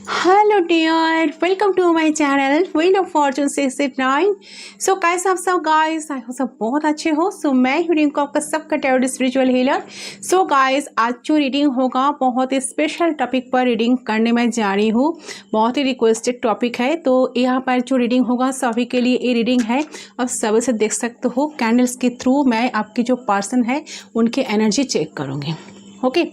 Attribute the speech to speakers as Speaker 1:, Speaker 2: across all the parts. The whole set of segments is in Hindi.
Speaker 1: Hello dear, welcome to my channel wheel of fortune 689। So कैसे आप सब गाइस, आई हो सब बहुत अच्छे हो। सो मैं हूँ रिंकू, आपका सबका tarot spiritual healer. So guys, आज जो रीडिंग होगा बहुत ही स्पेशल टॉपिक पर रीडिंग करने में जा रही हूँ। बहुत ही रिक्वेस्टेड टॉपिक है, तो यहाँ पर जो रीडिंग होगा सभी के लिए ये रीडिंग है। अब सब से देख सकते हो कैंडल्स के थ्रू मैं आपकी जो पर्सन है उनकी एनर्जी चेक करूँगी। ओके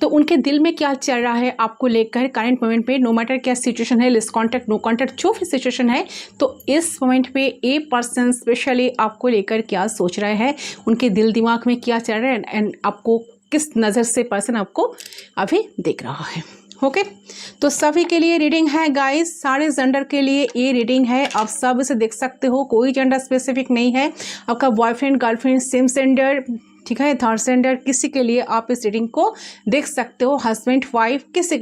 Speaker 1: तो उनके दिल में क्या चल रहा है आपको लेकर करंट मोमेंट पे, नो मैटर क्या सिचुएशन है, लिस्ट कॉन्टैक्ट नो कॉन्टैक्ट जो भी सिचुएशन है, तो इस मोमेंट पे ए पर्सन स्पेशली आपको लेकर क्या सोच रहा है, उनके दिल दिमाग में क्या चल रहा है एंड आपको किस नज़र से पर्सन आपको अभी देख रहा है। ओके तो सभी के लिए रीडिंग है गाइस, सारे जेंडर के लिए ये रीडिंग है। आप सब इसे देख सकते हो, कोई जेंडर स्पेसिफिक नहीं है। आपका बॉयफ्रेंड गर्लफ्रेंड सेम जेंडर, ठीक है, थर्ड जेंडर, किसी के लिए आप इस रीडिंग को देख सकते हो। हस्बैंड वाइफ, किसी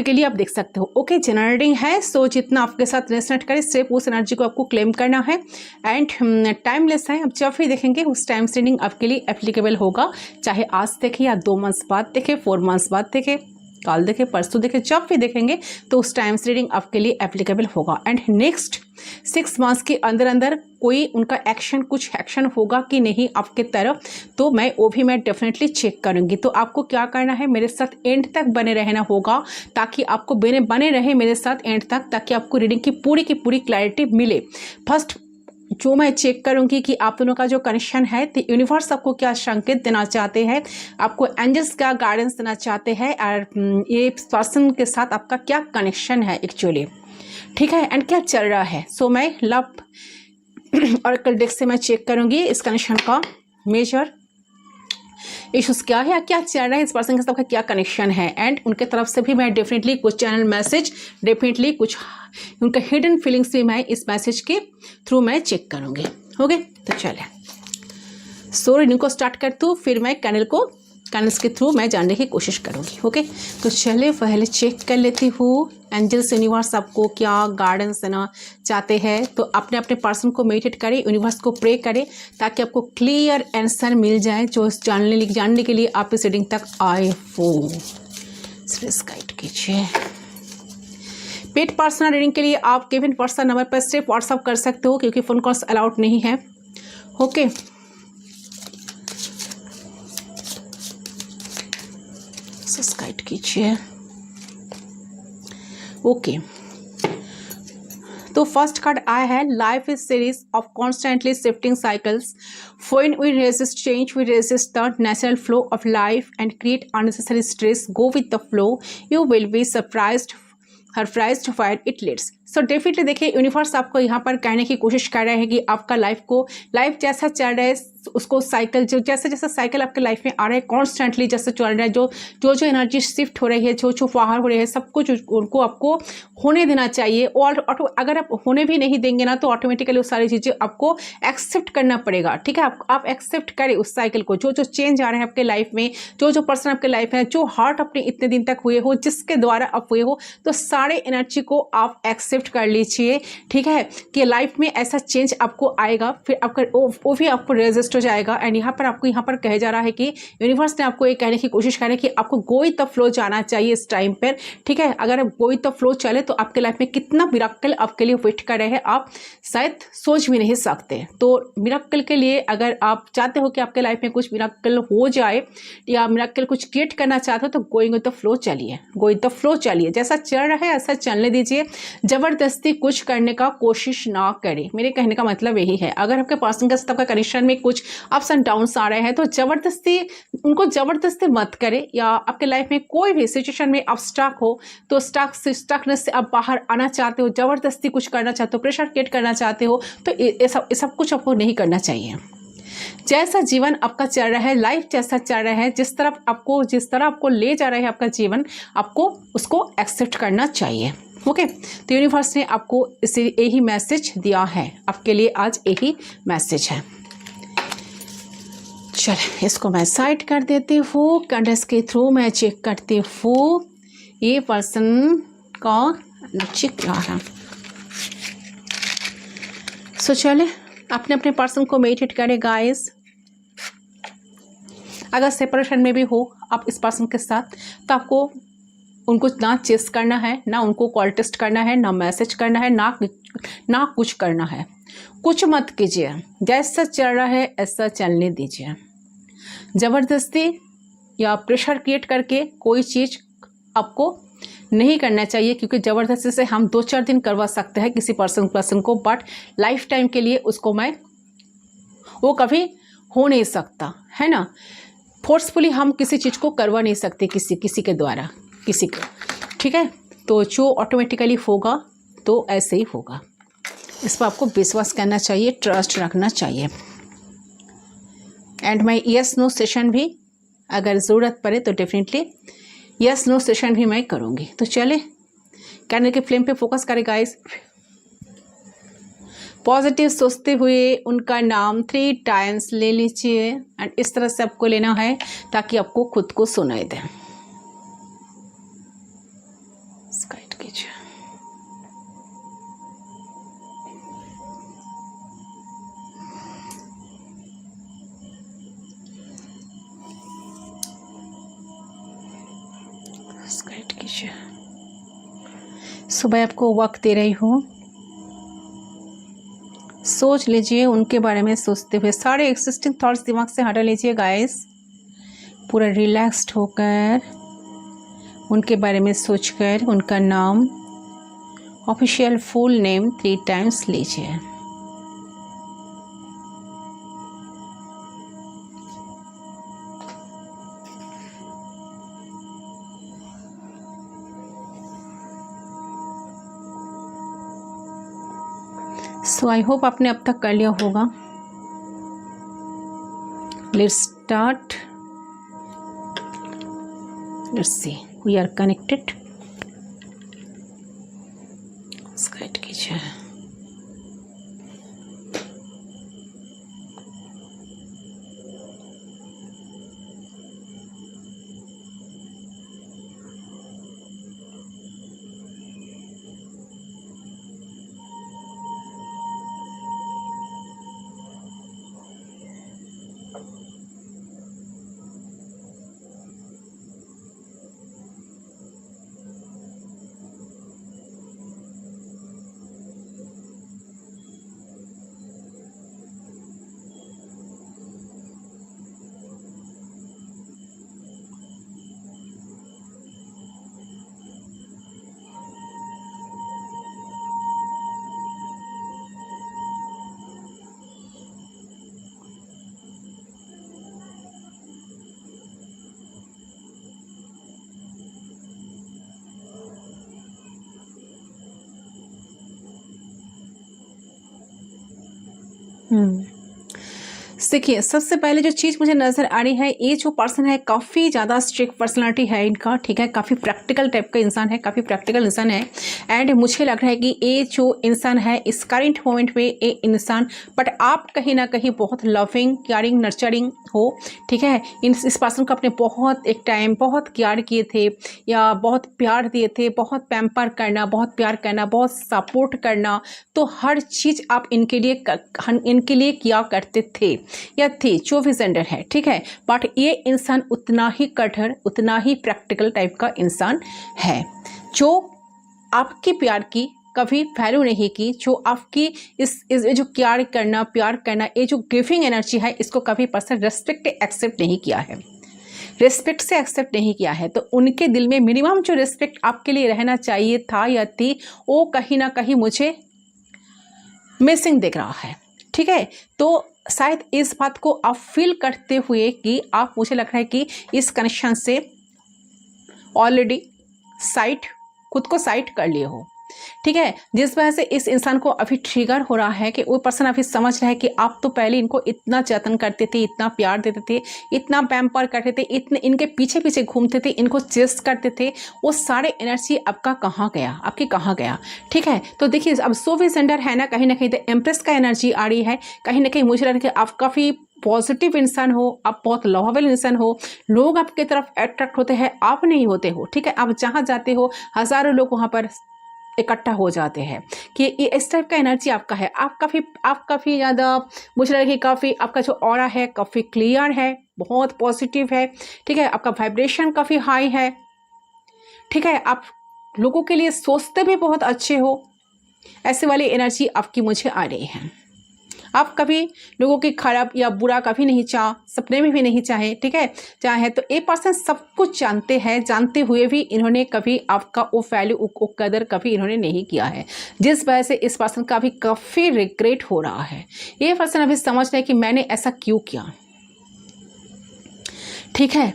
Speaker 1: के लिए आप देख सकते हो। ओके जनरल रीडिंग है, सो जितना आपके साथ रेजोनेट करे सिर्फ उस एनर्जी को आपको क्लेम करना है एंड टाइमलेस है। अब जब भी देखेंगे उस टाइम से रीडिंग आपके लिए एप्लीकेबल होगा, चाहे आज देखे या 2 मंथ्स बाद देखे, 4 मंथ्स बाद देखे, कल देखे, परसों देखे, जब भी देखेंगे तो उस टाइम से रीडिंग आपके लिए एप्लीकेबल होगा। एंड नेक्स्ट 6 मंथ्स के अंदर अंदर कोई उनका एक्शन, कुछ एक्शन होगा कि नहीं आपके तरफ, तो वो भी मैं डेफिनेटली चेक करूंगी। तो आपको क्या करना है, मेरे साथ एंड तक बने रहना होगा, ताकि आपको बने रहे मेरे साथ एंड तक, ताकि आपको रीडिंग की पूरी क्लैरिटी मिले। फर्स्ट जो मैं चेक करूंगी कि आप दोनों का जो कनेक्शन है, तो यूनिवर्स आपको क्या संकेत देना चाहते हैं, आपको एंजल्स का गाइडेंस देना चाहते हैं, और ये पर्सन के साथ आपका क्या कनेक्शन है एक्चुअली, ठीक है, एंड क्या चल रहा है। सो मैं लव ऑरेकल डेक से मैं चेक करूंगी इस कनेक्शन का मेजर इश्यूज क्या है, क्या चल रहा है, इस पर्सन के साथ आपका क्या कनेक्शन है। एंड उनके तरफ से भी मैं डेफिनेटली कुछ चैनल मैसेज, डेफिनेटली कुछ उनका हिडन फीलिंग्स भी मैं इस मैसेज के थ्रू मैं चेक करूंगी। ओके तो चले सो रीडिंग को स्टार्ट करती हूँ, फिर मैं कैंडल्स के थ्रू मैं जानने की कोशिश करूंगी। ओके तो चले पहले चेक कर लेती हूँ एंजल्स यूनिवर्स आपको क्या गाइडेंस देना चाहते हैं। तो अपने अपने पर्सन को मेडिटेट करें, यूनिवर्स को प्रे करें, ताकि आपको क्लियर आंसर मिल जाए जो जानने के लिए आप इस रीडिंग तक आए हो। गाइड कीजिए। पेड पर्सनल रीडिंग के लिए आप केविन पर्सन नंबर पर सिर्फ व्हाट्सअप कर सकते हो, क्योंकि फ़ोन कॉल्स अलाउड नहीं है। ओके गाइड कीजिए। ओके तो फर्स्ट कार्ड आया है, life is series of constantly shifting cycles, when we resist change we resist the natural flow of life and create unnecessary stress, go with the flow, you will be surprised what it leads. So definitely देखिए यूनिवर्स आपको यहाँ पर कहने की कोशिश कर रहा है कि आपका लाइफ जैसा चल रहा है, उसको साइकिल जैसे साइकिल आपके लाइफ में आ रहा है कॉन्स्टेंटली जैसे चल रहा है, जो एनर्जी शिफ्ट हो रही है, जो बाहर हो रही है, सब कुछ उनको आपको होने देना चाहिए। और अगर आप होने भी नहीं देंगे ना, तो ऑटोमेटिकली वो सारी चीज़ें आपको एक्सेप्ट करना पड़ेगा, ठीक है। आप एक्सेप्ट करें उस साइकिल को, जो चेंज आ रहे हैं आपके लाइफ में, जो पर्सन आपके लाइफ में, जो हार्ट अपने इतने दिन तक हुए हो, जिसके द्वारा आप हुए हो, तो सारे एनर्जी को आप एक्सेप्ट कर लीजिए, ठीक है, कि लाइफ में ऐसा चेंज आपको आएगा, फिर आपका वो भी आपको रेजिस्ट हो जाएगा। एंड यहाँ पर कहा जा रहा है कि यूनिवर्स ने आपको ये कहने की कोशिश कर रहा है कि आपको गो विद द फ्लो जाना चाहिए इस टाइम पर, ठीक है। अगर आप गो विद द फ्लो चले तो आपके लाइफ में कितना मिरेकल आपके लिए वेट कर रहे हैं, आप शायद सोच भी नहीं सकते। तो मिरेकल के लिए अगर आप चाहते हो कि आपके लाइफ में कुछ मिरेकल हो जाए या मिरेकल कुछ क्रिएट करना चाहते हो, तो गोइंग विद द फ्लो चलिए, गो विद द फ्लो चलिए, जैसा चल रहा है ऐसा चलने दीजिए, जबरदस्ती कुछ करने का कोशिश ना करें। मेरे कहने का मतलब यही है, अगर आपके पर्सन के साथ आपका कनेक्शन में कुछ अप्स एंड डाउन्स आ रहे हैं, तो जबरदस्ती मत करें। या आपके लाइफ में कोई भी सिचुएशन में आप स्टक हो, तो स्टकनेस से आप बाहर आना चाहते हो, जबरदस्ती कुछ करना चाहते हो, प्रेशर क्रिएट करना चाहते हो, तो ये सब कुछ आपको नहीं करना चाहिए। जैसा जीवन आपका चल रहा है, लाइफ जैसा चल रहा है, जिस तरह आपको ले जा रहा है आपका जीवन, आपको उसको एक्सेप्ट करना चाहिए। ओके तो यूनिवर्स ने आपको इसे यही मैसेज दिया है, आपके लिए आज यही मैसेज है। चलिए इसको मैं साइड कर देती हूँ, कैंडल्स के थ्रू मैं चेक करती हूँ ये पर्सन का चिक रहा है। सो चले अपने अपने पर्सन को मेडिटेट करें गाइस। अगर सेपरेशन में भी हो आप इस पर्सन के साथ, तो आपको उनको ना चेस करना है, ना उनको कॉल टेस्ट करना है, ना मैसेज करना है, ना कुछ करना है। कुछ मत कीजिए, जैसा चल रहा है ऐसा चलने दीजिए। ज़बरदस्ती या प्रेशर क्रिएट करके कोई चीज़ आपको नहीं करना चाहिए, क्योंकि ज़बरदस्ती से हम 2-4 दिन करवा सकते हैं किसी पर्सन को, बट लाइफ टाइम के लिए उसको वो कभी हो नहीं सकता है ना। फोर्सफुली हम किसी चीज़ को करवा नहीं सकते किसी के द्वारा किसी को, ठीक है। तो जो ऑटोमेटिकली होगा तो ऐसे ही होगा, इस पर आपको विश्वास करना चाहिए, ट्रस्ट रखना चाहिए। एंड मैं यस नो सेशन भी अगर ज़रूरत पड़े तो डेफिनेटली यस नो सेशन भी मैं करूँगी। तो चले कैंडल के फ्लेम पे फोकस करें गाइस। पॉजिटिव सोचते हुए उनका नाम 3 टाइम्स ले लीजिए एंड इस तरह से आपको लेना है ताकि आपको खुद को सुनाई दे। गाइड कीजिए। गाइड कीजिए। सुबह आपको वक्त दे रही हूँ, सोच लीजिए उनके बारे में। सोचते हुए सारे एक्सिस्टिंग थॉट्स दिमाग से हटा लीजिए गाइस, पूरा रिलैक्स्ड होकर उनके बारे में सोचकर उनका नाम, ऑफिशियल फुल नेम 3 टाइम्स लीजिए। सो आई होप आपने अब तक कर लिया होगा। Let's start, let's see, we are connected. Guide कीजिए। देखिए, सबसे पहले जो चीज़ मुझे नज़र आ रही है, ये जो पर्सन है काफ़ी ज़्यादा स्ट्रिक्ट पर्सनालिटी है इनका, ठीक है। काफ़ी प्रैक्टिकल टाइप का इंसान है, काफ़ी प्रैक्टिकल इंसान है। एंड मुझे लग रहा है कि ये जो इंसान है इस करेंट मोमेंट में ये इंसान, बट आप कहीं ना कहीं बहुत लविंग, केयरिंग, नर्चरिंग हो, ठीक है। इस पर्सन को आपने बहुत एक टाइम बहुत केयर किए थे या बहुत प्यार दिए थे, बहुत पैम्पर करना, बहुत प्यार करना, बहुत सपोर्ट करना, तो हर चीज़ आप इनके लिए किया करते थे या थी, जो भी जेंडर है, ठीक है। बट ये इंसान उतना ही कठोर, उतना ही प्रैक्टिकल टाइप का इंसान है, जो आपके प्यार की कभी वैल्यू नहीं की, जो आपकी इस जो केयर करना, प्यार करना, ये जो गिविंग एनर्जी है, इसको कभी पर्सन रेस्पेक्ट एक्सेप्ट नहीं किया है, रेस्पेक्ट से एक्सेप्ट नहीं किया है। तो उनके दिल में मिनिमम जो रेस्पेक्ट आपके लिए रहना चाहिए था या थी, वो कहीं ना कहीं मुझे मिसिंग दिख रहा है, ठीक है। तो शायद इस बात को आप फील करते हुए कि आप, मुझे लग रहा है कि इस कनेक्शन से ऑलरेडी खुद को साइट कर लिए हो, ठीक है। जिस वजह से इस इंसान को अभी ट्रिगर हो रहा है कि वो पर्सन अभी समझ रहा है कि आप तो पहले इनको इतना जतन करते थे, इतना प्यार देते थे, इतना पैम्पर करते थे, इतने इनके पीछे पीछे घूमते थे, इनको चेस करते थे, वो सारे एनर्जी आपका कहाँ गया, आपके कहाँ गया, ठीक है। तो देखिए, अब सो भी सेंडर है ना, कहीं ना कहीं एम्प्रेस का एनर्जी आ रही है, कहीं ना कहीं मुझे लग रहा है कि आप काफ़ी पॉजिटिव इंसान हो, आप बहुत लवेबल इंसान हो, लोग आपके तरफ अट्रैक्ट होते हैं, आप नहीं होते हो, ठीक है। आप जहाँ जाते हो हज़ारों लोग वहाँ पर इकट्ठा हो जाते हैं कि ये इस टाइप का एनर्जी आपका है। आप काफ़ी ज़्यादा, मुझे लगे कि काफ़ी आपका जो ऑरा है काफ़ी क्लियर है, बहुत पॉजिटिव है, ठीक है। आपका वाइब्रेशन काफ़ी हाई है, ठीक है, आप लोगों के लिए सोचते भी बहुत अच्छे हो, ऐसे वाली एनर्जी आपकी मुझे आ रही है। आप कभी लोगों की खराब या बुरा कभी नहीं चाह, सपने में भी नहीं चाहे, ठीक है। चाहे तो ये पर्सन सब कुछ जानते हैं, जानते हुए भी इन्होंने कभी आपका वो वैल्यू, वो कदर कभी इन्होंने नहीं किया है, जिस वजह से इस पर्सन का अभी काफ़ी रिग्रेट हो रहा है। ये पर्सन अभी समझ रहे हैं कि मैंने ऐसा क्यों किया, ठीक है,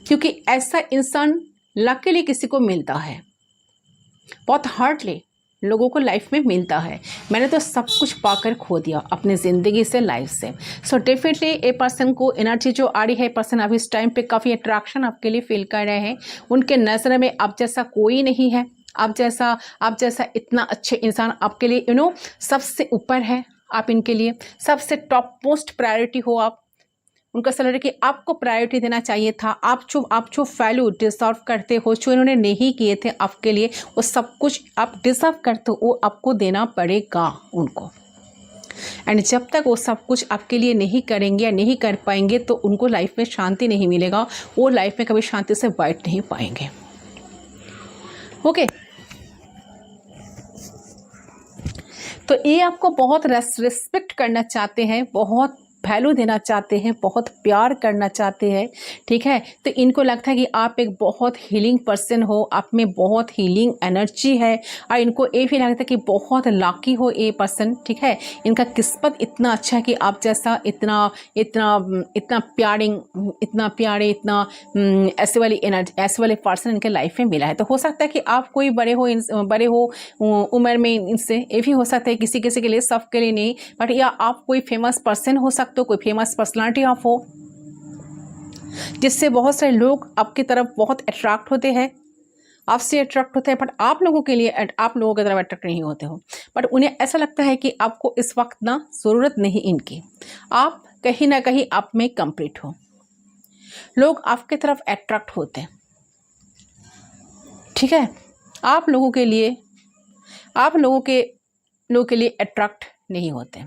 Speaker 1: क्योंकि ऐसा इंसान लकीली किसी को मिलता है, बहुत हार्डली लोगों को लाइफ में मिलता है। मैंने तो सब कुछ पाकर खो दिया अपनी ज़िंदगी से, लाइफ से। सो डेफिनेटली ए पर्सन को एनर्जी जो आ रही है, पर्सन अभी इस टाइम पे काफ़ी अट्रैक्शन आपके लिए फील कर रहे हैं। उनके नज़र में आप जैसा कोई नहीं है, आप जैसा इतना अच्छे इंसान आपके लिए सबसे ऊपर है। आप इनके लिए सबसे टॉप मोस्ट प्रायोरिटी हो आप। उनका सलाह है कि आपको प्रायोरिटी देना चाहिए था। आप जो वैल्यू डिजर्व करते हो, जो इन्होंने नहीं किए थे आपके लिए, वो सब कुछ आप डिजर्व करते हो, वो आपको देना पड़ेगा उनको। एंड जब तक वो सब कुछ आपके लिए नहीं करेंगे या नहीं कर पाएंगे, तो उनको लाइफ में शांति नहीं मिलेगा, वो लाइफ में कभी शांति से बैठ नहीं पाएंगे। ओके, तो ये आपको बहुत रिस्पेक्ट करना चाहते हैं, बहुत वैल्यू देना चाहते हैं, बहुत प्यार करना चाहते हैं, ठीक है। तो इनको लगता है कि आप एक बहुत हीलिंग पर्सन हो, आप में बहुत हीलिंग एनर्जी है, और इनको ये भी लगता है कि बहुत लकी हो ये पर्सन, ठीक है। इनका किस्मत इतना अच्छा है कि आप जैसा इतना प्यारे ऐसे वाली एनर्जी, ऐसे वाले पर्सन इनके लाइफ में मिला है। तो हो सकता है कि आप कोई बड़े हो उम्र में इनसे, ये भी हो सकता है किसी के लिए, सबके लिए नहीं, बट या आप कोई फेमस पर्सन हो सकते हो, कोई फेमस पर्सनालिटी आप हो, जिससे बहुत सारे लोग आपकी तरफ बहुत अट्रैक्ट होते हैं, आपसे अट्रैक्ट होते हैं, बट आप लोगों की तरफ अट्रैक्ट नहीं होते हो। बट उन्हें ऐसा लगता है कि आपको इस वक्त ना ज़रूरत नहीं इनकी, आप कहीं ना कहीं आप में कंप्लीट हो। लोग आपके तरफ अट्रैक्ट होते हैं, ठीक है। आप लोगों के लिए अट्रैक्ट नहीं होते,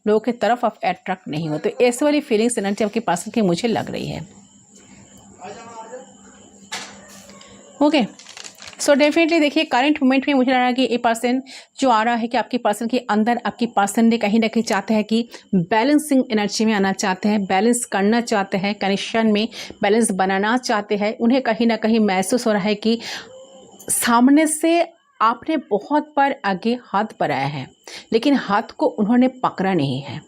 Speaker 1: लोगों की तरफ आप अट्रैक्ट नहीं होते। ऐसे वाली फीलिंग्स एनर्जी आपके पास की मुझे लग रही है। ओके, सो डेफिनेटली देखिए, करंट मोमेंट में मुझे लग रहा है कि ये पर्सन जो आ रहा है कि आपके पर्सन के अंदर, आपके पर्सन ने कहीं ना कहीं चाहते हैं कि बैलेंसिंग एनर्जी में आना चाहते हैं, बैलेंस करना चाहते हैं, कनेक्शन में बैलेंस बनाना चाहते हैं। उन्हें कहीं ना कहीं महसूस हो रहा है कि सामने से आपने बहुत बार आगे हाथ बढ़ाया है, लेकिन हाथ को उन्होंने पकड़ा नहीं है,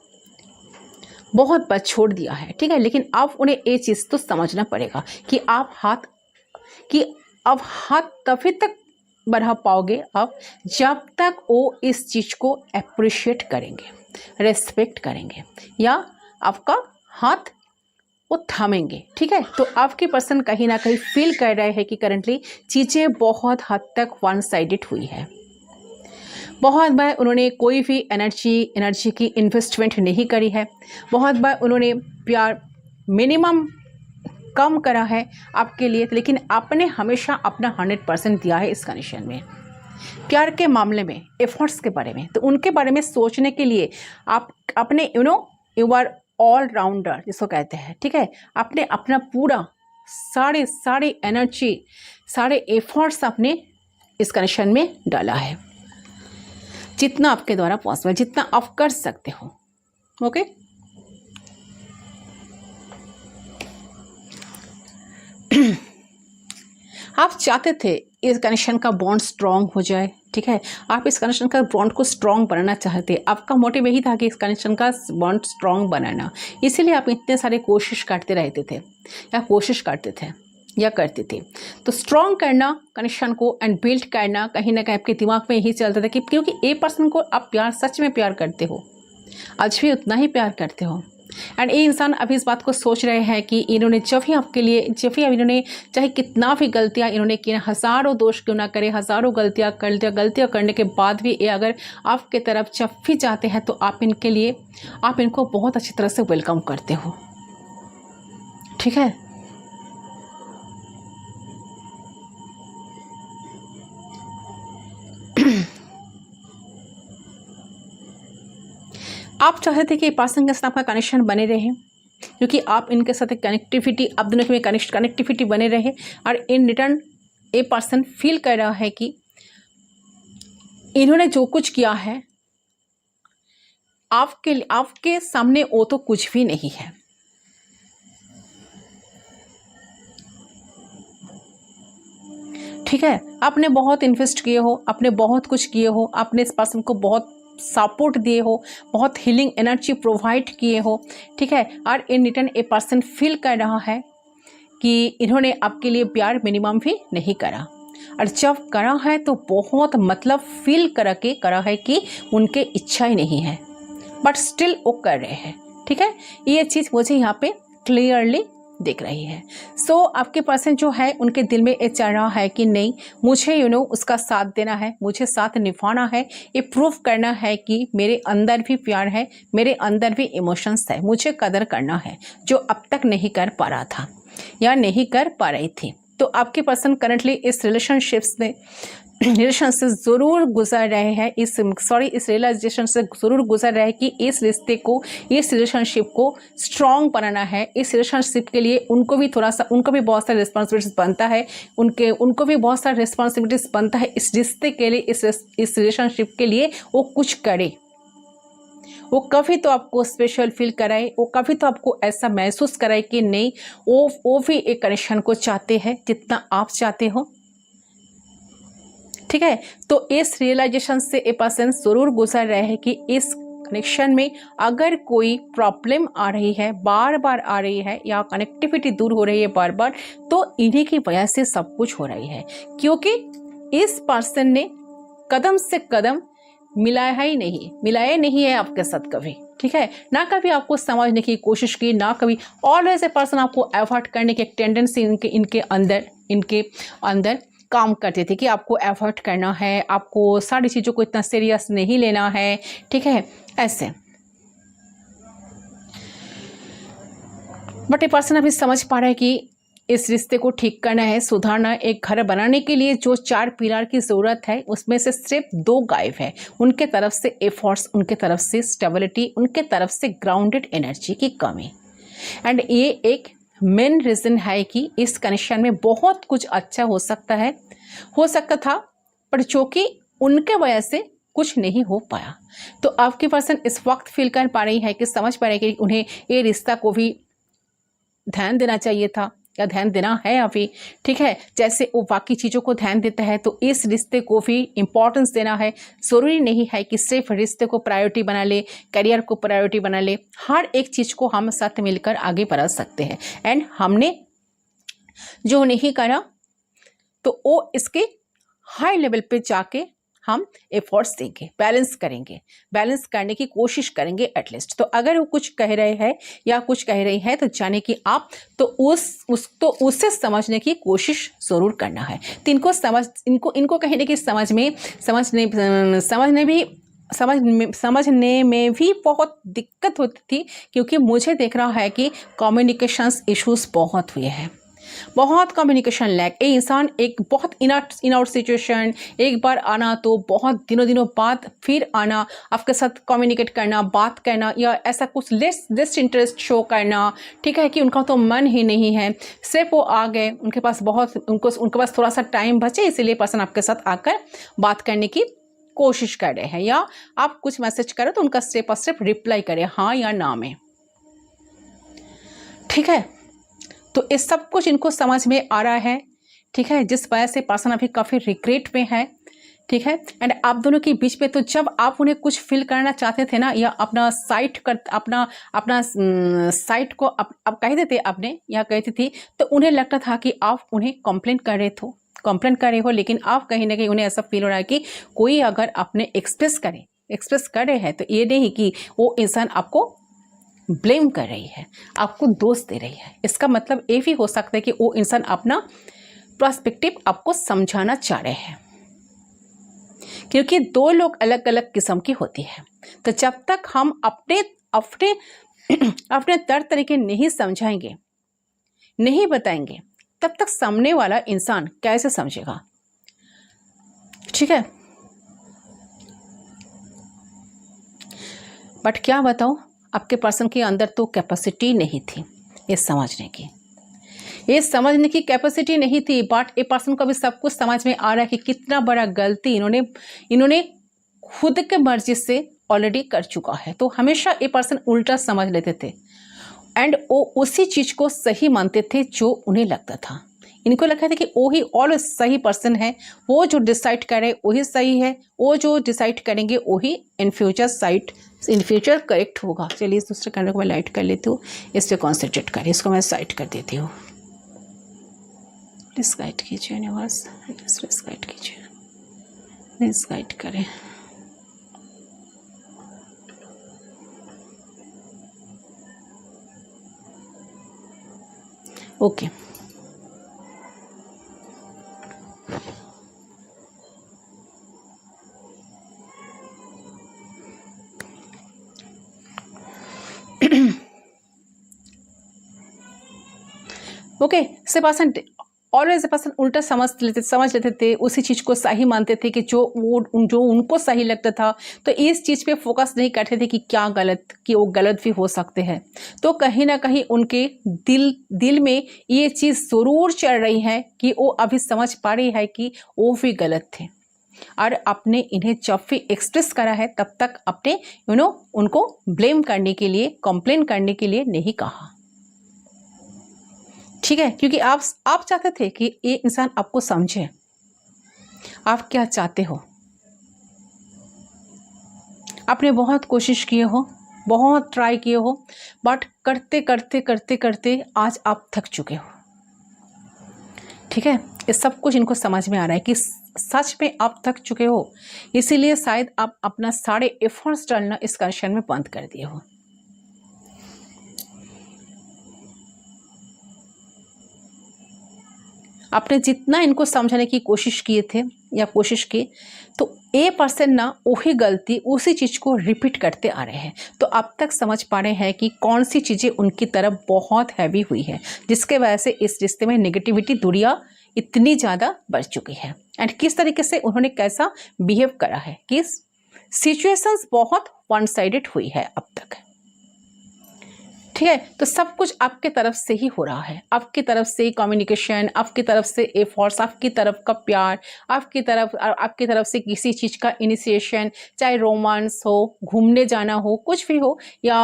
Speaker 1: बहुत बार छोड़ दिया है, ठीक है। लेकिन अब उन्हें ये चीज़ तो समझना पड़ेगा कि अब हाथ तभी तक बढ़ा पाओगे आप जब तक वो इस चीज़ को अप्रिशिएट करेंगे, रेस्पेक्ट करेंगे, या आपका हाथ वो थामेंगे, ठीक है। तो आपके पर्सन कहीं ना कहीं फील कर रहे हैं कि करंटली चीज़ें बहुत हद तक वन साइडेड हुई है। बहुत बार उन्होंने कोई भी एनर्जी की इन्वेस्टमेंट नहीं करी है, बहुत बार उन्होंने प्यार मिनिमम कम करा है आपके लिए, लेकिन आपने हमेशा अपना 100% दिया है इस कंडीशन में। प्यार के मामले में, एफर्ट्स के बारे में, तो उनके बारे में सोचने के लिए आप अपने यू आर ऑल राउंडर जिसको कहते हैं, ठीक है। आपने अपना पूरा सारे एनर्जी, सारे एफर्ट्स आपने इस कनेक्शन में डाला है, जितना आपके द्वारा पॉसिबल, जितना आप कर सकते हो। ओके, आप चाहते थे इस कनेक्शन का बॉन्ड स्ट्रॉन्ग हो जाए, ठीक है। आप इस कनेक्शन का बॉन्ड को स्ट्रॉन्ग बनाना चाहते, आपका मोटिव यही था कि इस कनेक्शन का बॉन्ड स्ट्रॉन्ग बनाना, इसीलिए आप इतने सारे कोशिश करते रहते थे, या करते थे। तो स्ट्रॉन्ग करना कनेक्शन को एंड बिल्ड करना कहीं ना कहीं आपके दिमाग में यही चलता था कि क्योंकि ए पर्सन को आप सच में प्यार करते हो, आज भी उतना ही प्यार करते हो। एंड ये इंसान अभी इस बात को सोच रहे हैं कि इन्होंने जब भी इन्होंने चाहे कितना भी गलतियां इन्होंने की, हज़ारों दोष क्यों ना करे, हज़ारों गलतियां करने के बाद भी ये अगर आपके तरफ जब भी जाते हैं, तो आप इनको बहुत अच्छी तरह से वेलकम करते हो, ठीक है। आप चाहते थे कि पर्सन के साथ आपका कनेक्शन बने रहे, क्योंकि आप इनके साथ कनेक्टिविटी, आप दोनों में कनेक्टिविटी बने रहे, और इन रिटर्न ये पर्सन फील कर रहा है कि इन्होंने जो कुछ किया है आपके सामने वो तो कुछ भी नहीं है। ठीक है, आपने बहुत इन्वेस्ट किए हो, आपने बहुत कुछ किए हो, आपने इस पर्सन को बहुत सपोर्ट दिए हो, बहुत हीलिंग एनर्जी प्रोवाइड किए हो। ठीक है, और in return a person feel कर रहा है कि इन्होंने आपके लिए प्यार मिनिमम भी नहीं करा, और जब करा है तो बहुत मतलब फील करके करा है कि उनके इच्छा ही नहीं है, बट स्टिल वो कर रहे हैं। ठीक है, ये चीज़ मुझे यहाँ पे क्लियरली दिख रही है। सो आपके पर्सन जो है उनके दिल में ये चल रहा है कि नहीं, मुझे उसका साथ देना है, मुझे साथ निभाना है, ये प्रूफ करना है कि मेरे अंदर भी प्यार है, मेरे अंदर भी इमोशंस है, मुझे कदर करना है जो अब तक नहीं कर पा रहा था या नहीं कर पा रही थी। तो आपके पर्सन करंटली इस रिलेशन से ज़रूर गुजर रहे हैं, इस रियलाइजेशन से ज़रूर गुजर रहे हैं कि इस रिश्ते को, इस रिलेशनशिप को स्ट्रॉन्ग बनाना है। इस रिलेशनशिप के लिए उनको भी बहुत सारी रिस्पॉन्सिबिलिटीज बनता है, उनको भी बहुत सारी रिस्पॉन्सिबिलिटीज बनता है इस रिश्ते के लिए, इस रिलेशनशिप के लिए वो कुछ करे। वो कभी तो आपको स्पेशल फील कराए, वो कभी तो आपको ऐसा महसूस कराए कि नहीं, वो भी एक कनेक्शन को चाहते हैं जितना आप चाहते हो। ठीक है, तो इस रियलाइजेशन से ए पर्सन जरूर गुजर रहे हैं कि इस कनेक्शन में अगर कोई प्रॉब्लम आ रही है, बार बार आ रही है, या कनेक्टिविटी दूर हो रही है बार बार, तो इन्हीं की वजह से सब कुछ हो रही है, क्योंकि इस पर्सन ने कदम से कदम मिलाया नहीं है आपके साथ कभी। ठीक है, ना कभी आपको समझने की कोशिश की, ना कभी। ऑलवेज ए पर्सन आपको अवॉइड करने की एक टेंडेंसी इनके अंदर काम करते थे कि आपको अवॉइड करना है, आपको सारी चीज़ों को इतना सीरियस नहीं लेना है। ठीक है, ऐसे। बट ये पर्सन अभी समझ पा रहा है कि इस रिश्ते को ठीक करना है, सुधारना। एक घर बनाने के लिए जो 4 पिलर की ज़रूरत है उसमें से सिर्फ 2 गायब है। उनके तरफ से एफर्ट्स, उनके तरफ से स्टेबिलिटी, उनके तरफ से ग्राउंडेड एनर्जी की कमी। एंड ये एक मेन रीज़न है कि इस कनेक्शन में बहुत कुछ अच्छा हो सकता था, पर जो कि उनके वजह से कुछ नहीं हो पाया। तो आपके पर्सन इस वक्त फील कर पा रही है कि समझ पा रही है कि उन्हें ये रिश्ता को भी ध्यान देना चाहिए था, या ध्यान देना है अभी। ठीक है, जैसे वो बाकी चीज़ों को ध्यान देता है तो इस रिश्ते को भी इम्पोर्टेंस देना है। ज़रूरी नहीं है कि सिर्फ रिश्ते को प्रायोरिटी बना ले, करियर को प्रायोरिटी बना ले। हर एक चीज़ को हम साथ मिलकर आगे बढ़ा सकते हैं। एंड हमने जो नहीं करा तो वो इसके हाई लेवल पे जाके हम एफर्ट्स देंगे, बैलेंस करने की कोशिश करेंगे एटलीस्ट। तो अगर वो कुछ कह रहे हैं या कुछ कह रही है तो जाने कि आप तो उससे समझने की कोशिश ज़रूर करना है। तो इनको कहने की समझने में भी बहुत दिक्कत होती थी, क्योंकि मुझे देख रहा है कि कम्युनिकेशंस इश्यूज बहुत हुए हैं, बहुत कम्युनिकेशन लैक। ये इंसान एक बहुत इन आउट सिचुएशन, एक बार आना तो बहुत दिनों बाद फिर आना, आपके साथ कम्युनिकेट करना, बात करना, या ऐसा कुछ लेस इंटरेस्ट शो करना। ठीक है, कि उनका तो मन ही नहीं है, सिर्फ वो आ गए, उनके पास उनके पास थोड़ा सा टाइम बचे, इसीलिए पर्सन आपके साथ आकर बात करने की कोशिश कर रहे हैं, या आप कुछ मैसेज करें तो उनका स्टेप बाय स्टेप रिप्लाई करें हाँ या ना में। ठीक है, तो ये सब कुछ इनको समझ में आ रहा है। ठीक है, जिस वजह से पर्सन अभी काफ़ी रिग्रेट में है। ठीक है, एंड आप दोनों के बीच में तो जब आप उन्हें कुछ फील करना चाहते थे ना, या अपना साइट को आप कह देते आपने या कहती थी, तो उन्हें लगता था कि आप उन्हें कंप्लेंट कर रहे हो, लेकिन आप कहीं ना कहीं उन्हें ऐसा फील हो रहा है कि कोई अगर आपने एक्सप्रेस कर रहे हैं तो ये नहीं कि वो इंसान आपको ब्लेम कर रही है, आपको दोष दे रही है। इसका मतलब ये भी हो सकता है कि वो इंसान अपना पर्सपेक्टिव आपको समझाना चाह रहे हैं, क्योंकि 2 लोग अलग अलग किस्म की होती है। तो जब तक हम अपने तरीके नहीं समझाएंगे, नहीं बताएंगे, तब तक सामने वाला इंसान कैसे समझेगा। ठीक है, बट क्या बताऊं, आपके पर्सन के अंदर तो कैपेसिटी नहीं थी ये समझने की, ये समझने की कैपेसिटी नहीं थी, बट ए पर्सन को अभी सब कुछ समझ में आ रहा है कि कितना बड़ा गलती इन्होंने खुद के मर्जी से ऑलरेडी कर चुका है। तो हमेशा ए पर्सन उल्टा समझ लेते थे एंड वो उसी चीज़ को सही मानते थे जो उन्हें लगता था। इनको लगता था कि वही ऑलवेज सही पर्सन है, वो जो डिसाइड करे वही सही है, वो जो डिसाइड करेंगे वही इन फ्यूचर करेक्ट होगा। चलिए इस दूसरे कैमरे को मैं लाइट कर लेती हूँ, इस पर कॉन्सेंट्रेट करिए, इसको मैं साइड कर देती हूँ। प्लीज़ गाइड कीजिए यूनिवर्स, प्लीज़ गाइड कीजिए, प्लीज़ गाइड करें। ओके ओके से पर्सन ऑलवेज ए पर्सन उल्टा समझ लेते थे, उसी चीज़ को सही मानते थे कि जो उनको सही लगता था। तो इस चीज़ पे फोकस नहीं करते थे कि क्या गलत, कि वो गलत भी हो सकते हैं। तो कहीं ना कहीं उनके दिल में ये चीज़ ज़रूर चल रही है कि वो अभी समझ पा रही है कि वो भी गलत थे, और आपने इन्हें जब भी एक्सप्रेस करा है तब तक अपने उनको ब्लेम करने के लिए, कंप्लेन करने के लिए नहीं कहा। ठीक है, क्योंकि आप चाहते थे कि ये इंसान आपको समझे, आप क्या चाहते हो। आपने बहुत कोशिश किए हो, बहुत ट्राई किए हो, बट करते करते करते करते आज आप थक चुके हो। ठीक है, ये सब कुछ इनको समझ में आ रहा है कि सच में आप थक चुके हो, इसीलिए शायद आप अपना सारे एफर्ट्स डालना इस कंडीशन में बंद कर दिए हो। आपने जितना इनको समझाने की कोशिश किए थे या कोशिश की, तो ए पर्सन ना वही गलती, उसी चीज़ को रिपीट करते आ रहे हैं। तो अब तक समझ पा रहे हैं कि कौन सी चीज़ें उनकी तरफ बहुत हैवी हुई है, जिसके वजह से इस रिश्ते में नेगेटिविटी, दूरियाँ इतनी ज़्यादा बढ़ चुकी है। एंड किस तरीके से उन्होंने कैसा बिहेव करा है, कि सिचुएशंस बहुत वन साइडेड हुई है अब तक। ठीक है, तो सब कुछ आपके तरफ से ही हो रहा है, आपकी तरफ से कम्युनिकेशन, आपकी तरफ से एफर्ट्स, आपकी तरफ का प्यार, आपकी तरफ से किसी चीज़ का इनिशिएशन, चाहे रोमांस हो, घूमने जाना हो, कुछ भी हो, या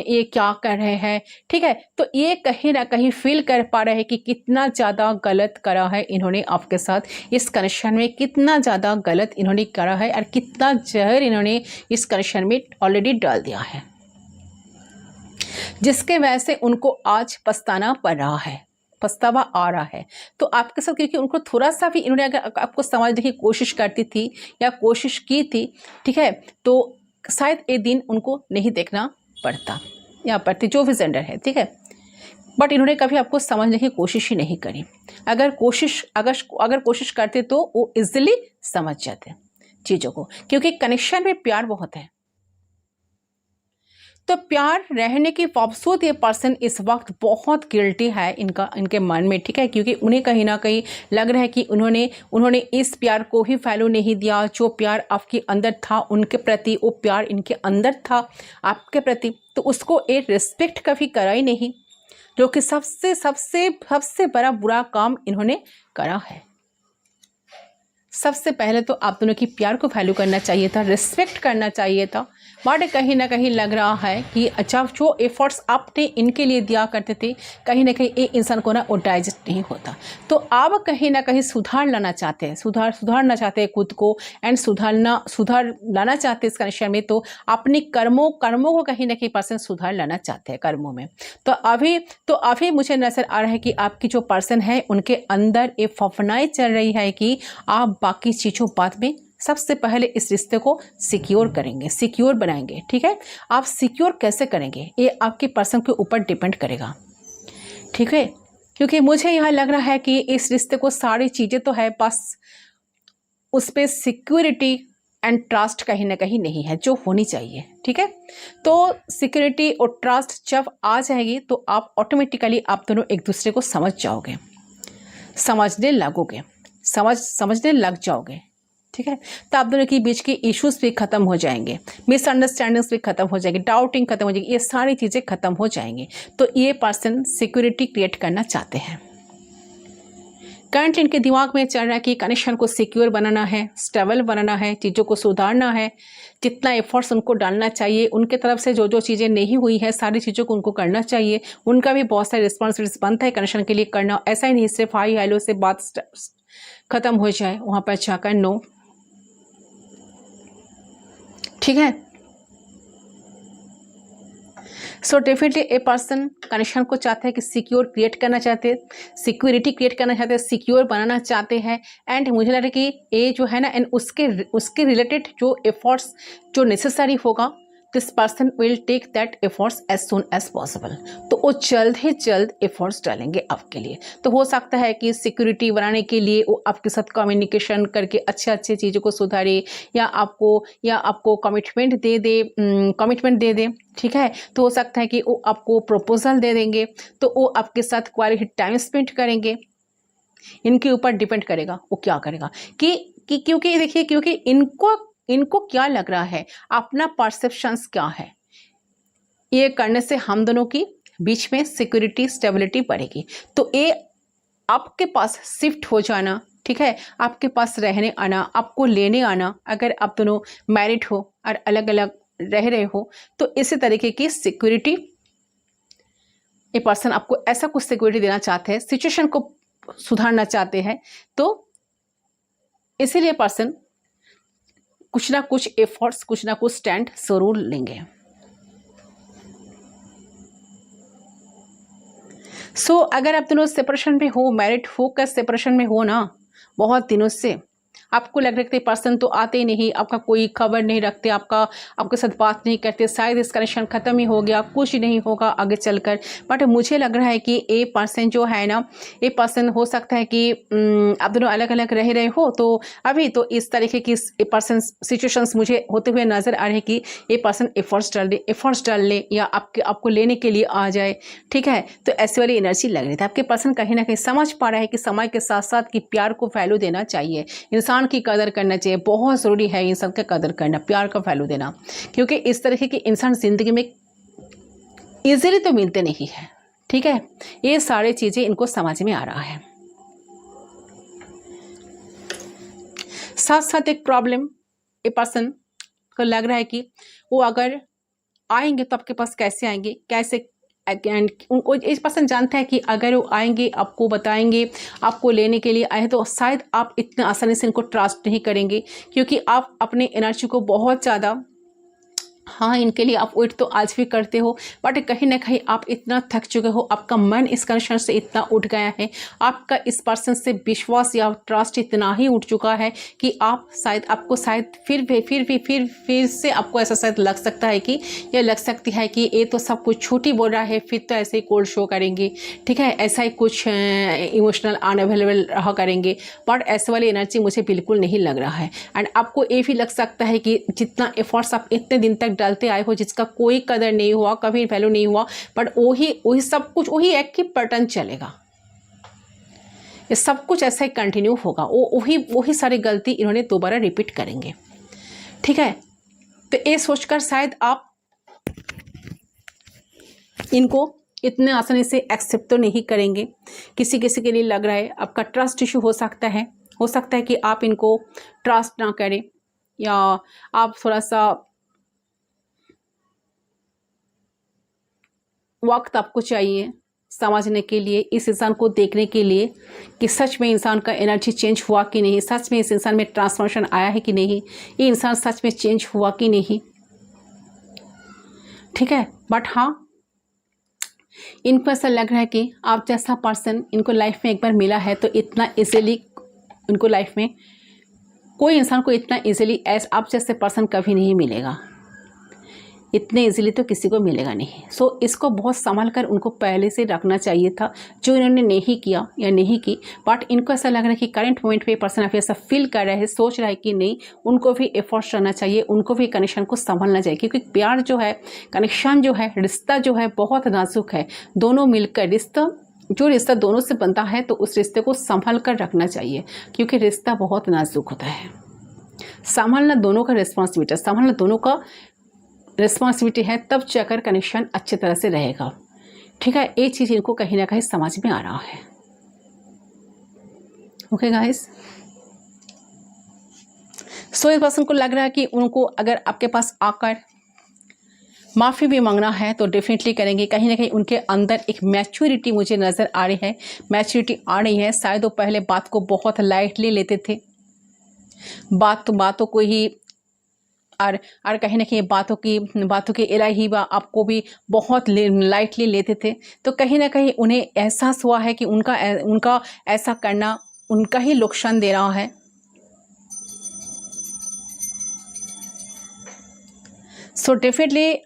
Speaker 1: ये क्या कर रहे हैं। ठीक है, तो ये कहीं ना कहीं फील कर पा रहे हैं कि कितना ज़्यादा गलत करा है इन्होंने आपके साथ, इस कनेक्शन में कितना ज़्यादा गलत इन्होंने करा है, और कितना जहर इन्होंने इस कनेक्शन में ऑलरेडी डाल दिया है, जिसके वजह से उनको आज पछताना पड़ रहा है, पछतावा आ रहा है। तो आपके साथ क्योंकि उनको थोड़ा सा भी इन्होंने अगर आपको समझने की कोशिश करती थी या कोशिश की थी, ठीक है, तो शायद ये दिन उनको नहीं देखना पड़ता या पड़ती, जो भी जेंडर है। ठीक है, बट इन्होंने कभी आपको समझने की कोशिश ही नहीं करी। अगर कोशिश करते तो वो इजीली समझ जाते चीज़ों को, क्योंकि कनेक्शन में प्यार बहुत है। तो प्यार रहने के बावजूद ये पर्सन इस वक्त बहुत गिल्टी है इनके मन में। ठीक है, क्योंकि उन्हें कहीं ना कहीं लग रहा है कि उन्होंने इस प्यार को ही वैल्यू नहीं दिया, जो प्यार आपके अंदर था उनके प्रति, वो प्यार इनके अंदर था आपके प्रति, तो उसको एक रिस्पेक्ट कभी करा ही नहीं, जो कि सबसे बड़ा बुरा काम इन्होंने करा है। सबसे पहले तो आप दोनों की प्यार को वैल्यू करना चाहिए था, रिस्पेक्ट करना चाहिए था, बट कहीं ना कहीं लग रहा है कि अच्छा, जो एफर्ट्स आपने इनके लिए दिया करते थे, कहीं ना कहीं ये इंसान को ना वो डाइजेस्ट नहीं होता। तो आप कहीं ना कहीं सुधार लाना चाहते हैं, सुधारना चाहते हैं खुद को, एंड सुधार लाना चाहते हैं इस कनेक्शन में। तो अपने कर्मों को कहीं ना कहीं पर्सन सुधार लाना चाहते हैं कर्मों में। तो अभी मुझे नजर आ रहा है कि आपकी जो पर्सन है उनके अंदर एक फफनाई चल रही है कि आप बाकी चीज़ों बाद में सबसे पहले इस रिश्ते को सिक्योर करेंगे, सिक्योर बनाएंगे। ठीक है, आप सिक्योर कैसे करेंगे ये आपके पर्सन के ऊपर डिपेंड करेगा। ठीक है, क्योंकि मुझे यह लग रहा है कि इस रिश्ते को सारी चीज़ें तो है, बस उस पर सिक्योरिटी एंड ट्रस्ट कहीं ना कहीं नहीं है जो होनी चाहिए। ठीक है, तो सिक्योरिटी और ट्रस्ट जब आ जाएगी तो आप ऑटोमेटिकली आप दोनों एक दूसरे को समझ जाओगे, समझने लग जाओगे। ठीक है, तो आप दोनों के बीच के इश्यूज भी खत्म हो जाएंगे, मिसअंडरस्टैंडिंग्स भी खत्म हो जाएगी, डाउटिंग खत्म हो जाएगी, ये सारी चीज़ें खत्म हो जाएंगी। तो ये पर्सन सिक्योरिटी क्रिएट करना चाहते हैं। करंट इनके दिमाग में चल रहा है कि कनेक्शन को सिक्योर बनाना है, स्टेबल बनाना है, चीज़ों को सुधारना है, जितना एफर्ट्स उनको डालना चाहिए, उनके तरफ से जो जो चीज़ें नहीं हुई है सारी चीज़ों को उनको करना चाहिए। उनका भी बहुत सारी रिस्पॉन्सिबिलिटीज बनता है कनेक्शन के लिए करना। ऐसा ही नहीं सिर्फ हाई हेलो से बात खत्म हो जाए वहाँ पर जाकर, नो, ठीक है। So definitely a person connection को चाहता है कि सिक्योर क्रिएट करना चाहते हैं, सिक्योरिटी क्रिएट करना चाहते हैं, सिक्योर बनाना चाहते हैं। एंड मुझे लग रहा है कि ये जो है ना, एंड उसके रिलेटेड जो एफर्ट्स जो नेसेसरी होगा, this person will take that efforts as soon as possible. तो वो जल्द ही जल्द एफर्ट्स डालेंगे आपके लिए। तो हो सकता है कि सिक्योरिटी बनाने के लिए वो आपके साथ कम्युनिकेशन करके अच्छे अच्छे चीज़ों को सुधारे, या आपको कमिटमेंट दे दे, ठीक है। तो हो सकता है कि वो आपको प्रपोजल दे देंगे, तो वो आपके साथ क्वालिटी टाइम स्पेंड करेंगे। इनके ऊपर डिपेंड करेगा वो क्या करेगा, कि क्योंकि देखिए, क्योंकि इनको क्या लग रहा है, अपना परसेप्शंस क्या है, ये करने से हम दोनों की बीच में सिक्योरिटी स्टेबिलिटी बढ़ेगी। तो ये आपके पास शिफ्ट हो जाना, ठीक है, आपके पास रहने आना, आपको लेने आना, अगर आप दोनों मैरिड हो और अलग अलग रह रहे हो, तो इसी तरीके की सिक्योरिटी ये पर्सन आपको ऐसा कुछ सिक्योरिटी देना चाहते हैं, सिचुएशन को सुधारना चाहते हैं। तो इसीलिए पर्सन कुछ ना कुछ एफर्ट्स, कुछ ना कुछ स्टैंड जरूर लेंगे। सो अगर आप दोनों सेपरेशन में हो, मैरिड होकर सेपरेशन में हो ना बहुत दिनों से, आपको लग रहा है पर्सन तो आते ही नहीं, आपका कोई खबर नहीं रखते, आपके साथ बात नहीं करते, शायद इस कनेक्शन ख़त्म ही हो गया, कुछ नहीं होगा आगे चलकर। बट मुझे लग रहा है कि ये पर्सन जो है ना, ये पर्सन हो सकता है कि आप दोनों अलग अलग रह रहे हो, तो अभी तो इस तरीके की पर्सन सिचुएशंस मुझे होते हुए नज़र आ रहे हैं कि ये पर्सन एफर्ट्स डाल ले या आपको लेने के लिए आ जाए, ठीक है। तो ऐसी वाली एनर्जी लग रही थी। आपके पर्सन कहीं ना कहीं समझ पा रहा है कि समय के साथ साथ कि प्यार को वैल्यू देना चाहिए, इंसान की कदर करना चाहिए, बहुत ज़रूरी है इंसान का कदर करना, प्यार का वैल्यू देना, क्योंकि इस तरीके के इंसान ज़िंदगी में इजीली तो मिलते नहीं है, ठीक है। ये सारी चीज़ें इनको समझ में आ रहा है। साथ साथ एक प्रॉब्लम ये पर्सन को लग रहा है कि वो अगर आएंगे तो आपके पास कैसे आएंगे, कैसे, उनको इस पर्सन जानता है कि अगर वो आएंगे, आपको बताएंगे, आपको लेने के लिए आए, तो शायद आप इतने आसानी से इनको ट्रस्ट नहीं करेंगे, क्योंकि आप अपने एनर्जी को बहुत ज़्यादा, हाँ, इनके लिए आप वेट तो आज भी करते हो, बट कहीं ना कहीं आप इतना थक चुके हो, आपका मन इस कनेक्शन से इतना उठ गया है, आपका इस पर्सन से विश्वास या ट्रस्ट इतना ही उठ चुका है कि आपको शायद फिर से आपको ऐसा शायद लग सकता है कि, या लग सकती है कि ये तो सब कुछ झूठी बोल रहा है, फिर तो ऐसे ही कोल्ड शो करेंगे, ठीक है, ऐसा ही कुछ इमोशनल अनअवेलेबल रहा करेंगे। बट ऐसे वाली एनर्जी मुझे बिल्कुल नहीं लग रहा है। एंड आपको ये भी लग सकता है कि जितना एफर्ट्स आप इतने दिन तक डालते आए हो, जिसका कोई कदर नहीं हुआ, कभी वैल्यू नहीं हुआ, बट वही सब कुछ, वही एक ही पैटर्न चलेगा, ये सब कुछ ऐसा ही कंटिन्यू होगा, वही सारी गलती इन्होंने दोबारा रिपीट करेंगे, ठीक है। तो ये सोचकर शायद आप इनको इतने आसानी से एक्सेप्ट तो नहीं करेंगे। किसी के लिए लग रहा है आपका ट्रस्ट इशू हो सकता है कि आप इनको ट्रस्ट ना करें, या आप थोड़ा सा वक्त आपको चाहिए समझने के लिए, इस इंसान को देखने के लिए कि सच में इंसान का एनर्जी चेंज हुआ कि नहीं, सच में इस इंसान में ट्रांसफॉर्मेशन आया है कि नहीं, ये इंसान सच में चेंज हुआ कि नहीं, ठीक है। बट हाँ, इनको ऐसा लग रहा है कि आप जैसा पर्सन इनको लाइफ में एक बार मिला है, तो इतना इजीली इनको लाइफ में कोई इंसान को इतना इजीली आप जैसे पर्सन कभी नहीं मिलेगा, इतने इजीली तो किसी को मिलेगा नहीं। सो इसको बहुत संभाल कर उनको पहले से रखना चाहिए था, जो इन्होंने नहीं किया या नहीं की। बट इनको ऐसा लग रहा है कि करंट मोमेंट पे पर्सन अभी ऐसा फील कर रहा है, सोच रहा है कि नहीं, उनको भी एफर्ट्स करना चाहिए, उनको भी कनेक्शन को संभालना चाहिए, क्योंकि प्यार जो है, कनेक्शन जो है, रिश्ता जो है बहुत नाजुक है। दोनों मिलकर रिश्ता दोनों से बनता है, तो उस रिश्ते को संभाल कर रखना चाहिए, क्योंकि रिश्ता बहुत नाजुक होता है। संभालना दोनों का रिस्पॉन्सिबिलिटी है, तब जाकर कनेक्शन अच्छी तरह से रहेगा, ठीक है। ये चीज़ इनको कहीं ना कहीं समझ में आ रहा है। ओके गाइस, सो इस पर्सन को लग रहा है कि उनको अगर आपके पास आकर माफ़ी भी मांगना है तो डेफिनेटली करेंगे। कहीं ना कहीं उनके अंदर एक मैच्योरिटी मुझे नज़र आ रही है, मैच्योरिटी आ रही है। शायद वो पहले बात को बहुत लाइटली लेते थे, बातों को ही, और कहीं ना कहीं बातों के इलाही आपको भी बहुत लाइटली लेते थे। तो कहीं ना कहीं उन्हें एहसास हुआ है कि उनका ऐसा करना उनका ही नुकसान दे रहा है। सो डेफिनेटली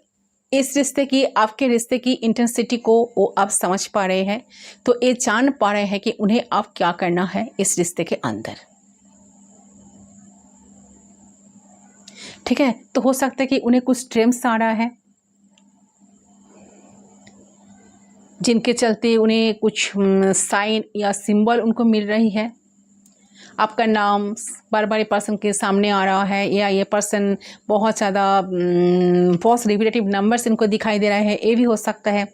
Speaker 1: इस रिश्ते की, आपके रिश्ते की इंटेंसिटी को वो आप समझ पा रहे हैं, तो ये जान पा रहे हैं कि उन्हें अब क्या करना है इस रिश्ते के अंदर। ठीक है, तो हो सकता है कि उन्हें कुछ ड्रीम्स आ रहा है जिनके चलते उन्हें कुछ साइन या सिंबल उनको मिल रही है। आपका नाम बार बार पर्सन के सामने आ रहा है, या ये पर्सन बहुत ज़्यादा बहुत रिपीटेटिव नंबर्स इनको दिखाई दे रहे हैं, ये भी हो सकता है।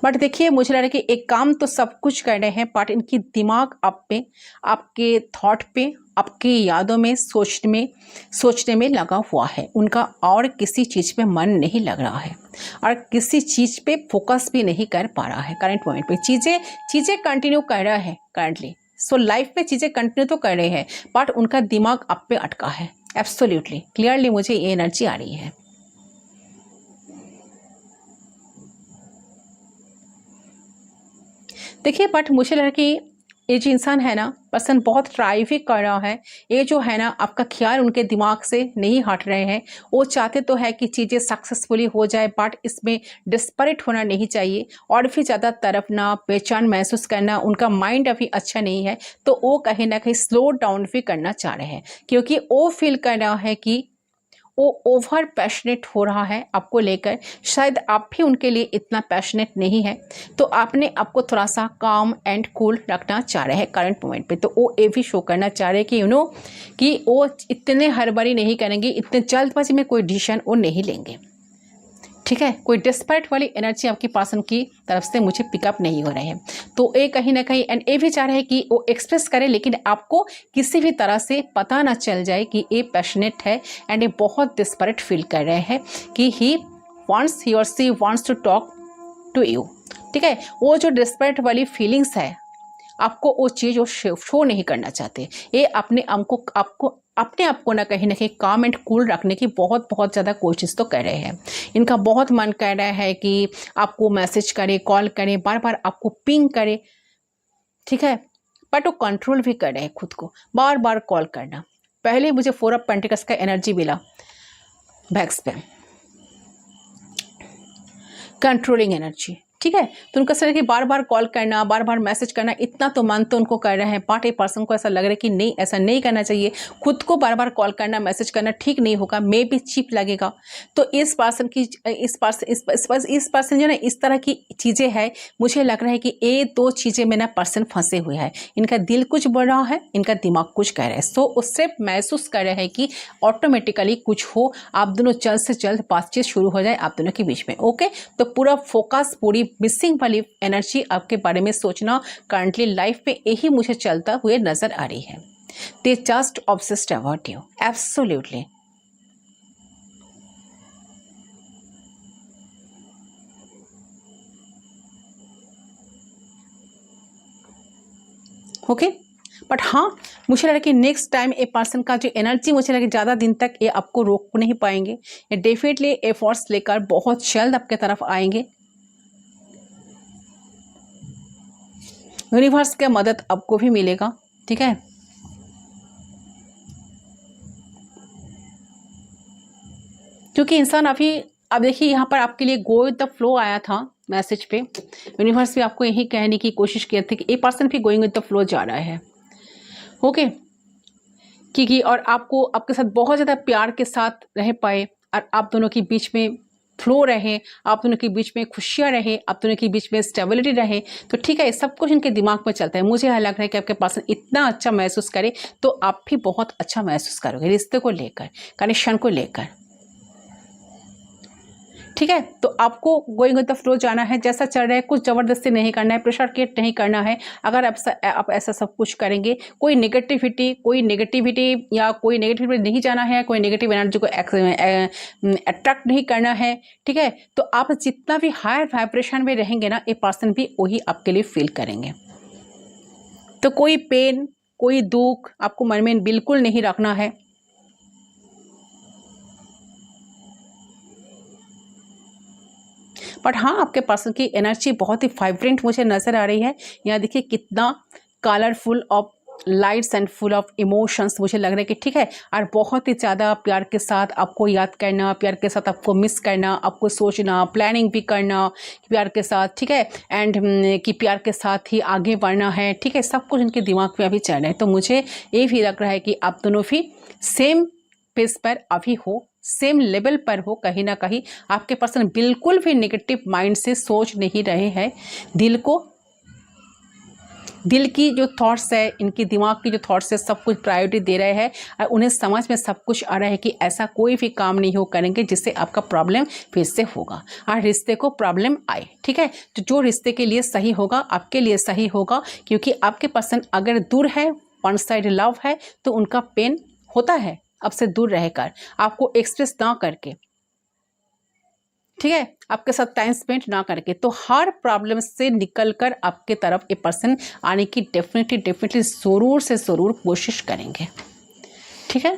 Speaker 1: बट देखिए, मुझे लग रहा है कि एक काम तो सब कुछ कर रहे हैं, बट इनकी दिमाग आप पे, आपके थॉट पे, आपकी यादों में, सोचने में लगा हुआ है। उनका और किसी चीज़ पे मन नहीं लग रहा है, और किसी चीज़ पे फोकस भी नहीं कर पा रहा है करंट मोमेंट पे। चीज़ें कंटिन्यू कर रहा है करंटली। सो लाइफ में चीज़ें कंटिन्यू तो कर रहे हैं, बट उनका दिमाग आप पे अटका है। एब्सोल्युटली क्लियरली मुझे ये एनर्जी आ रही है। देखिए, बट मुझे लगा कि ये जो इंसान है ना, पर्सन बहुत ट्राई भी कर रहा है। ये जो है ना, आपका ख्याल उनके दिमाग से नहीं हट रहे हैं। वो चाहते तो है कि चीज़ें सक्सेसफुली हो जाए, बट इसमें डिस्परेट होना नहीं चाहिए, और भी ज़्यादा तड़पना, बेचैन महसूस करना, उनका माइंड अभी अच्छा नहीं है। तो वो कहीं ना कहीं स्लो डाउन भी करना चाह रहे हैं, क्योंकि वो फील कर रहा है कि वो ओवर पैशनेट हो रहा है आपको लेकर। शायद आप भी उनके लिए इतना पैशनेट नहीं है, तो आपने आपको थोड़ा सा काम एंड कूल रखना चाह रहे हैं करंट मोमेंट पे। तो वो ये भी शो करना चाह रहे हैं कि कि वो इतने हड़बड़ी नहीं करेंगे, इतने जल्दबाजी में कोई डिसीजन वो नहीं लेंगे। ठीक है, कोई डिस्पैट वाली एनर्जी आपकी पर्सन की तरफ से मुझे पिकअप नहीं हो रहे हैं। तो ये कहीं ना कहीं एंड ये भी चाह रहे हैं कि वो एक्सप्रेस करें, लेकिन आपको किसी भी तरह से पता ना चल जाए कि ये पैशनेट है, एंड ये बहुत डिस्पैट फील कर रहे हैं कि he or she wants to talk to you. ठीक है, वो जो डिस्पैट वाली फीलिंग्स है, आपको वो चीज़ वो शो नहीं करना चाहते। ये अपने आप को ना कहीं काम एंड कूल रखने की बहुत ज़्यादा कोशिश तो कर रहे हैं। इनका बहुत मन कर रहा है कि आपको मैसेज करे, कॉल करे, बार बार आपको पिंग करे। ठीक है, बट वो कंट्रोल भी कर रहे हैं खुद को, बार बार कॉल करना। पहले मुझे 4 ऑफ पेंटिकल्स का एनर्जी मिला बैक्स पे, कंट्रोलिंग एनर्जी। ठीक है, तो उनका सर कि बार बार कॉल करना, बार बार मैसेज करना, इतना तो मन तो उनको कर रहे हैं, बट ए पर्सन को ऐसा लग रहा है कि नहीं, ऐसा नहीं करना चाहिए। खुद को बार बार कॉल करना, मैसेज करना ठीक नहीं होगा, मे भी चीप लगेगा। तो इस पर्सन जो ना इस तरह की चीज़ें हैं, मुझे लग रहा है कि ये 2 चीज़ें में ना पर्सन फंसे हुए हैं। इनका दिल कुछ बोल रहा है, इनका दिमाग कुछ कह रहा है। सो उससे महसूस कर रहे हैं कि ऑटोमेटिकली कुछ हो, आप दोनों जल्द से जल्द बातचीत शुरू हो जाए आप दोनों के बीच में। ओके, तो पूरा फोकस, पूरी मिसिंग वाली एनर्जी आपके बारे में सोचना करंटली लाइफ में यही मुझे चलता हुए नजर आ रही है। They just obsessed about you, absolutely. Okay, but हाँ, मुझे लगा कि नेक्स्ट टाइम ए पर्सन का जो एनर्जी, मुझे लगा ज़्यादा दिन तक ये आपको रोक नहीं पाएंगे। ये डेफिनेटली एफर्ट्स लेकर बहुत जल्द आपके तरफ आएंगे। यूनिवर्स का मदद आपको भी मिलेगा। ठीक है, क्योंकि इंसान अभी, अब देखिए यहाँ पर आपके लिए गो विद द फ्लो आया था मैसेज पे। यूनिवर्स भी आपको यही कहने की कोशिश की थी कि ये पर्सन भी गोइंग विद द फ्लो जा रहा है। ओके, क्योंकि और आपको आपके साथ बहुत ज़्यादा प्यार के साथ रह पाए, और आप दोनों के बीच में फ्लो रहे, आप दोनों के बीच में खुशियाँ रहे, आप दोनों के बीच में स्टेबिलिटी रहे। तो ठीक है, सब कुछ इनके दिमाग में चलता है। मुझे यह लग रहा है कि आपके पर्सन इतना अच्छा महसूस करे, तो आप भी बहुत अच्छा महसूस करोगे रिश्ते को लेकर, कनेक्शन को लेकर। ठीक है। तो आपको गोइंग विद द फ्लो जाना है, जैसा चल रहा है, कुछ ज़बरदस्ती नहीं करना है, प्रेशर क्रिएट नहीं करना है। अगर आप ऐसा सब कुछ करेंगे, कोई नेगेटिविटी या कोई नेगेटिविटी नहीं जाना है, कोई नेगेटिव एनर्जी को अट्रैक्ट नहीं करना है, ठीक है। तो आप जितना भी हायर वाइब्रेशन में रहेंगे ना, ये पर्सन भी वही आपके लिए फील करेंगे। तो कोई पेन, कोई दुख आपको मन में बिल्कुल नहीं रखना है। बट हाँ, आपके पर्सन की एनर्जी बहुत ही वाइब्रेंट मुझे नज़र आ रही है। यहाँ देखिए कितना colourful of lights and full of emotions मुझे लग रहा है कि ठीक है। और बहुत ही ज़्यादा प्यार के साथ आपको याद करना, प्यार के साथ आपको मिस करना, आपको सोचना, प्लानिंग भी करना प्यार के साथ, ठीक है। एंड कि प्यार के साथ ही आगे बढ़ना है, ठीक है। सब कुछ उनके दिमाग में अभी चल रहा है। तो मुझे ये भी लग रहा है कि आप दोनों भी सेम पेज पर अभी हो, सेम लेवल पर हो। कहीं ना कहीं आपके पर्सन बिल्कुल भी नेगेटिव माइंड से सोच नहीं रहे हैं। दिल की जो थॉट्स है, इनकी दिमाग की जो थॉट्स है, सब कुछ प्रायोरिटी दे रहे हैं। और उन्हें समझ में सब कुछ आ रहा है कि ऐसा कोई भी काम नहीं हो करेंगे जिससे आपका प्रॉब्लम फिर से होगा और रिश्ते को प्रॉब्लम आए, ठीक है। तो जो रिश्ते के लिए सही होगा आपके लिए सही होगा, क्योंकि आपके पर्सन अगर दूर है, वन साइड लव है, तो उनका पेन होता है आपसे दूर रहकर, आपको एक्सप्रेस ना करके, ठीक है, आपके साथ टाइम स्पेंड ना करके। तो हर प्रॉब्लम से निकलकर आपके तरफ ये पर्सन आने की डेफिनेटली ज़रूर से ज़रूर कोशिश करेंगे, ठीक है।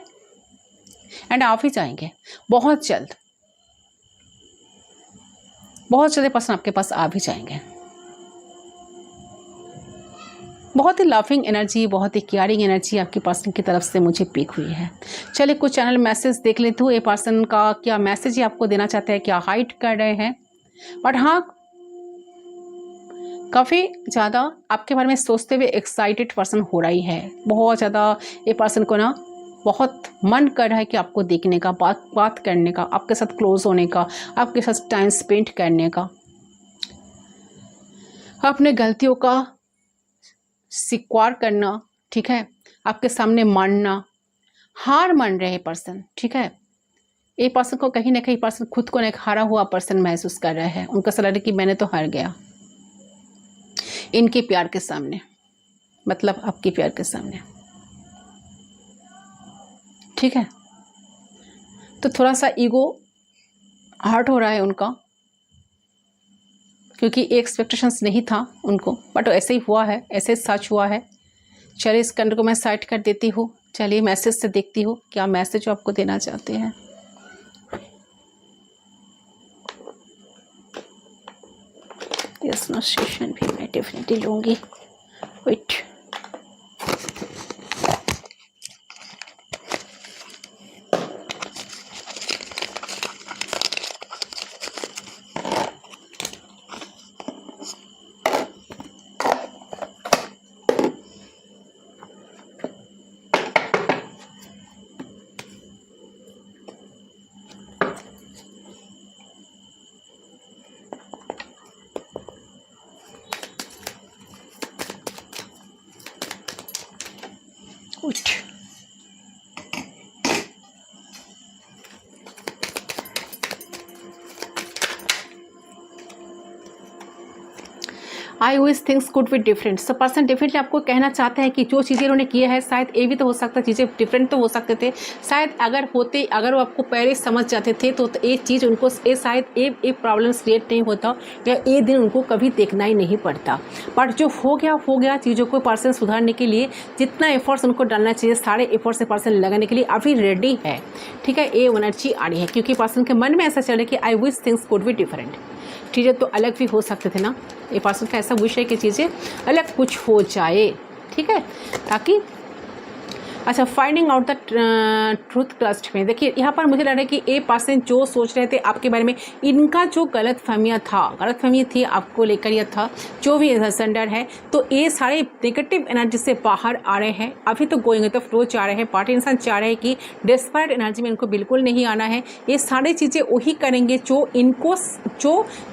Speaker 1: एंड आप ही जाएंगे बहुत जल्द ये पर्सन आपके पास आ भी जाएंगे। बहुत ही लविंग एनर्जी, बहुत ही केयरिंग एनर्जी आपके पर्सन की तरफ से मुझे पिक हुई है। चलिए कुछ चैनल मैसेज देख लेते हो, ये पर्सन का क्या मैसेज ही आपको देना चाहते हैं, क्या हाइड कर रहे हैं। बट हाँ, काफ़ी ज़्यादा आपके बारे में सोचते हुए एक्साइटेड पर्सन हो रही है। बहुत ज़्यादा ये पर्सन को ना बहुत मन कर रहा है कि आपको देखने का, बात करने का, आपके साथ क्लोज होने का, आपके साथ टाइम स्पेंड करने का, अपने गलतियों का स्वीकार करना, ठीक है, आपके सामने मानना, हार मान रहे पर्सन, ठीक है। ये पर्सन को कहीं ना कहीं पर्सन खुद को एक हारा हुआ पर्सन महसूस कर रहा है। उनका सलाह है कि मैंने तो हार गया इनके प्यार के सामने, मतलब आपके प्यार के सामने, ठीक है। तो थोड़ा सा ईगो हर्ट हो रहा है उनका, क्योंकि एक्सपेक्टेशंस नहीं था उनको, बट ऐसे ही हुआ है, ऐसे सच हुआ है। चलिए इस कंड को मैं साइड कर देती हूँ। चलिए मैसेज से देखती हूँ क्या मैसेज आपको देना चाहते हैं। यस नो सेशन भी मैं डेफिनेटली लूँगी। Wait, I wish things could be different. So person definitely आपको कहना चाहते हैं कि जो चीज़ें उन्होंने किया है शायद ये भी तो हो सकता है, चीज़ें डिफरेंट तो हो सकते थे शायद। अगर वो आपको पहले समझ जाते थे तो ये चीज़ उनको शायद ये प्रॉब्लम्स क्रिएट नहीं होता, या ये दिन उनको कभी देखना ही नहीं पड़ता। बट जो हो गया, चीज़ों को पर्सन सुधारने के लिए जितना एफर्ट्स उनको डालना चाहिए, सारे एफर्ट्स से पर्सन लगाने के लिए अभी रेडी है, ठीक है। ये एनर्जी आ रही है क्योंकि पर्सन के मन में ऐसा चल रहा है कि आई wish things could be different. चीज़ें तो अलग भी हो सकते थे ना, ये पर्सन का ऐसा विश है कि चीज़ें अलग कुछ हो जाए, ठीक है, ताकि अच्छा finding out the truth trust में। देखिए यहाँ पर मुझे लग रहा है कि ये पर्सन जो सोच रहे थे आपके बारे में, इनका जो गलतफहमी थी आपको लेकर, यह था जो भी सेंडर है, तो ये सारे नेगेटिव एनर्जी से बाहर आ रहे हैं। अभी तो गोइंग विद द फ्लो चाह रहे हैं, पार्टी इंसान चाह रहे हैं कि डेस्परेट एनर्जी में इनको बिल्कुल नहीं आना है। ये सारी चीज़ें वही करेंगे जो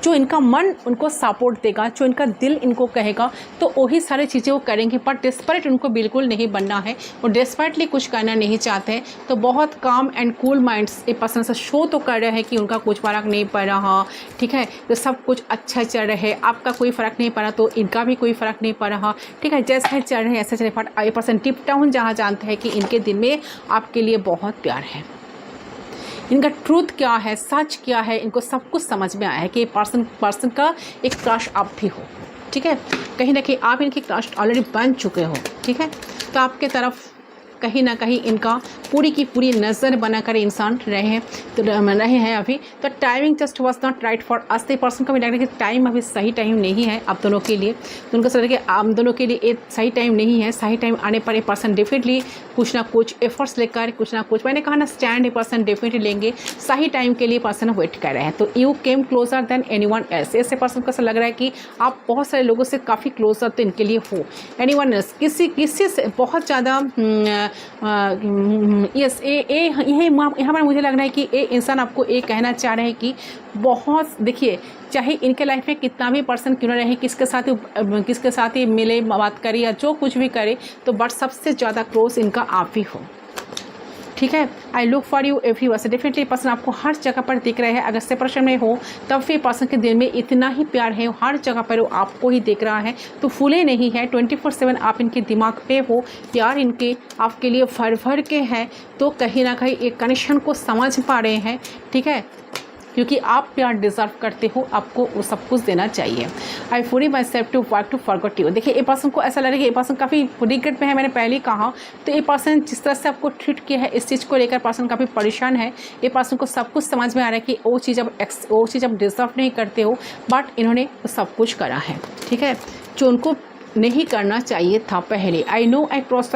Speaker 1: इनका मन उनको सपोर्ट देगा, जो इनका दिल इनको कहेगा, तो वही सारी चीज़ें वो करेंगे। पर डेस्परेट उनको बिल्कुल नहीं बनना है। वो डेस्परेटली कुछ करना नहीं चाहते, तो बहुत काम एंड कूल माइंड्स ये पर्सन से शो तो कर रहे हैं कि उनका कुछ फ़र्क नहीं पड़ रहा, ठीक है, तो सब कुछ अच्छा चल रहा है, आपका कोई फ़र्क नहीं पड़ा तो इनका भी कोई फ़र्क नहीं पड़ रहा, ठीक है, जैसे चल रहे हैं ऐसे चले। बट ये पर्सन डिप डाउन जहाँ जानते हैं कि इनके दिल में आपके लिए बहुत प्यार है, इनका ट्रूथ क्या है, सच क्या है, इनको सब कुछ समझ में आया है कि पर्सन का एक क्रश आप भी हो, ठीक है, कहीं ना कहीं आप इनकी क्रश ऑलरेडी बन चुके हो, ठीक है, तो आपके तरफ कहीं ना कहीं इनका पूरी की पूरी नज़र बनाकर इंसान रहे हैं अभी। तो timing just was not right for us. The person को भी लग रहा है कि टाइम अभी सही टाइम नहीं है आप दोनों के लिए, तो उनको समझ कि आप दोनों के लिए एक सही टाइम नहीं है। सही टाइम आने पर ये पर्सन डेफिनेटली कुछ ना कुछ एफर्ट्स लेकर कुछ ना कुछ, मैंने कहा ना, स्टैंड ये पर्सन डेफिनेटली लेंगे। सही टाइम के लिए पर्सन वेट कर रहे हैं। तो you came closure than anyone else. ऐसे पर्सन को ऐसा लग रहा है कि आप बहुत सारे लोगों से काफ़ी क्लोजर तो इनके लिए हो। एनीवन एल्स, किसी से बहुत ज़्यादा यस, यहाँ पर मुझे लग रहा है कि ये इंसान आपको ये कहना चाह रहे हैं कि बहुत, देखिए, चाहे इनके लाइफ में कितना भी पर्सन क्यों ना रहे, किसके साथ ही मिले, बात करे या जो कुछ भी करे, तो बट सबसे ज़्यादा क्लोज इनका आप ही हो, ठीक है। I look for you everywhere. से डेफिनेटली पर्सन आपको हर जगह पर दिख रहे हैं। अगर सेपरेशन में हो तब भी पर्सन के दिल में इतना ही प्यार है, हर जगह पर वो आपको ही देख रहा है, तो फूले नहीं है। 24/7 आप इनके दिमाग पे हो, प्यार इनके आपके लिए भर के है। तो कहीं ना कहीं एक कनेक्शन को समझ पा रहे हैं, ठीक है, क्योंकि आप प्यार डिज़र्व करते हो, आपको वो सब कुछ देना चाहिए। I fully myself to work to forget you. देखिए, ये पर्सन को ऐसा लग रहा है कि ये पर्सन काफ़ी रिग्रेट में है, मैंने पहले ही कहा। तो ये पर्सन जिस तरह से आपको ट्रीट किया है, इस चीज़ को लेकर पर्सन काफ़ी परेशान है। ये पर्सन को सब कुछ समझ में आ रहा है कि वो चीज़ आप डिज़र्व नहीं करते हो, बट इन्होंने सब कुछ करा है, ठीक है, जो उनको नहीं करना चाहिए था पहले। I know I cross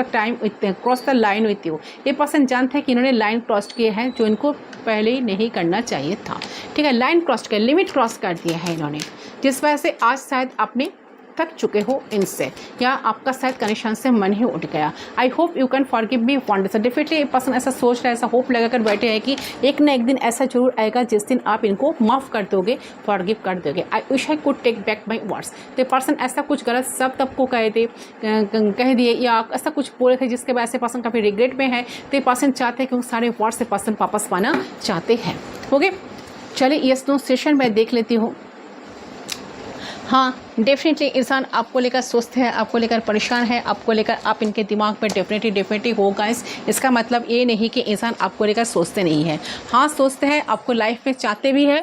Speaker 1: the line with you. ये पर्सन जानते हैं कि इन्होंने लाइन क्रॉस किए हैं, जो इनको पहले ही नहीं करना चाहिए था, ठीक है, लाइन क्रॉस कर, लिमिट क्रॉस कर दिया है इन्होंने, जिस वजह से आज शायद आपने थक चुके हो इनसे, या आपका शायद कनेक्शन से मन ही उठ गया। I hope you can forgive me one day. Definitely person ऐसा सोच रहा है, ऐसा होप लगा कर बैठे हैं कि एक ना एक दिन ऐसा जरूर आएगा जिस दिन आप इनको माफ़ कर दोगे, फॉरगिव कर दोगे। I wish I could take back my words. तो पर्सन ऐसा कुछ गलत शब्द आपको कह दिए या ऐसा कुछ बोले थे जिसके वजह से पर्सन काफ़ी रिग्रेट में है। तो ये पर्सन चाहते हैं कि उन सारे वर्ड से पर्सन वापस पाना चाहते हैं। ओके, चलिए यस नो सेशन मैं देख लेती हूँ। हाँ, डेफिनेटली इंसान आपको लेकर स्वस्थ है, आपको लेकर परेशान है, आपको लेकर आप इनके दिमाग पर डेफिनेटली होगा। इसका मतलब ये नहीं कि इंसान आपको लेकर सोचते नहीं है। हाँ, सोचते हैं, आपको लाइफ में चाहते भी है,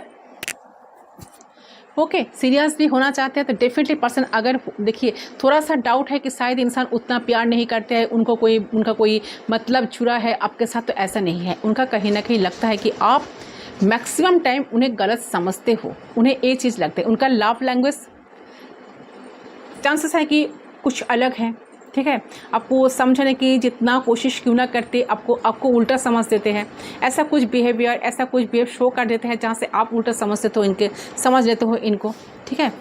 Speaker 1: ओके, सीरियस भी होना चाहते हैं। तो डेफिनेटली पर्सन, अगर देखिए थोड़ा सा डाउट है कि शायद इंसान उतना प्यार नहीं करते हैं, उनका कोई मतलब छुरा है आपके साथ, तो ऐसा नहीं है। उनका कहीं ना कहीं लगता है कि आप मैक्सिमम टाइम उन्हें गलत समझते हो, उन्हें ये चीज़ लगता है। उनका लव लैंग्वेज चांसेस है कि कुछ अलग है, ठीक है, आपको समझने की जितना कोशिश क्यों ना करते, आपको उल्टा समझ देते हैं। ऐसा कुछ बिहेवियर शो कर देते हैं जहाँ से आप उल्टा समझ लेते हो इनको, ठीक है।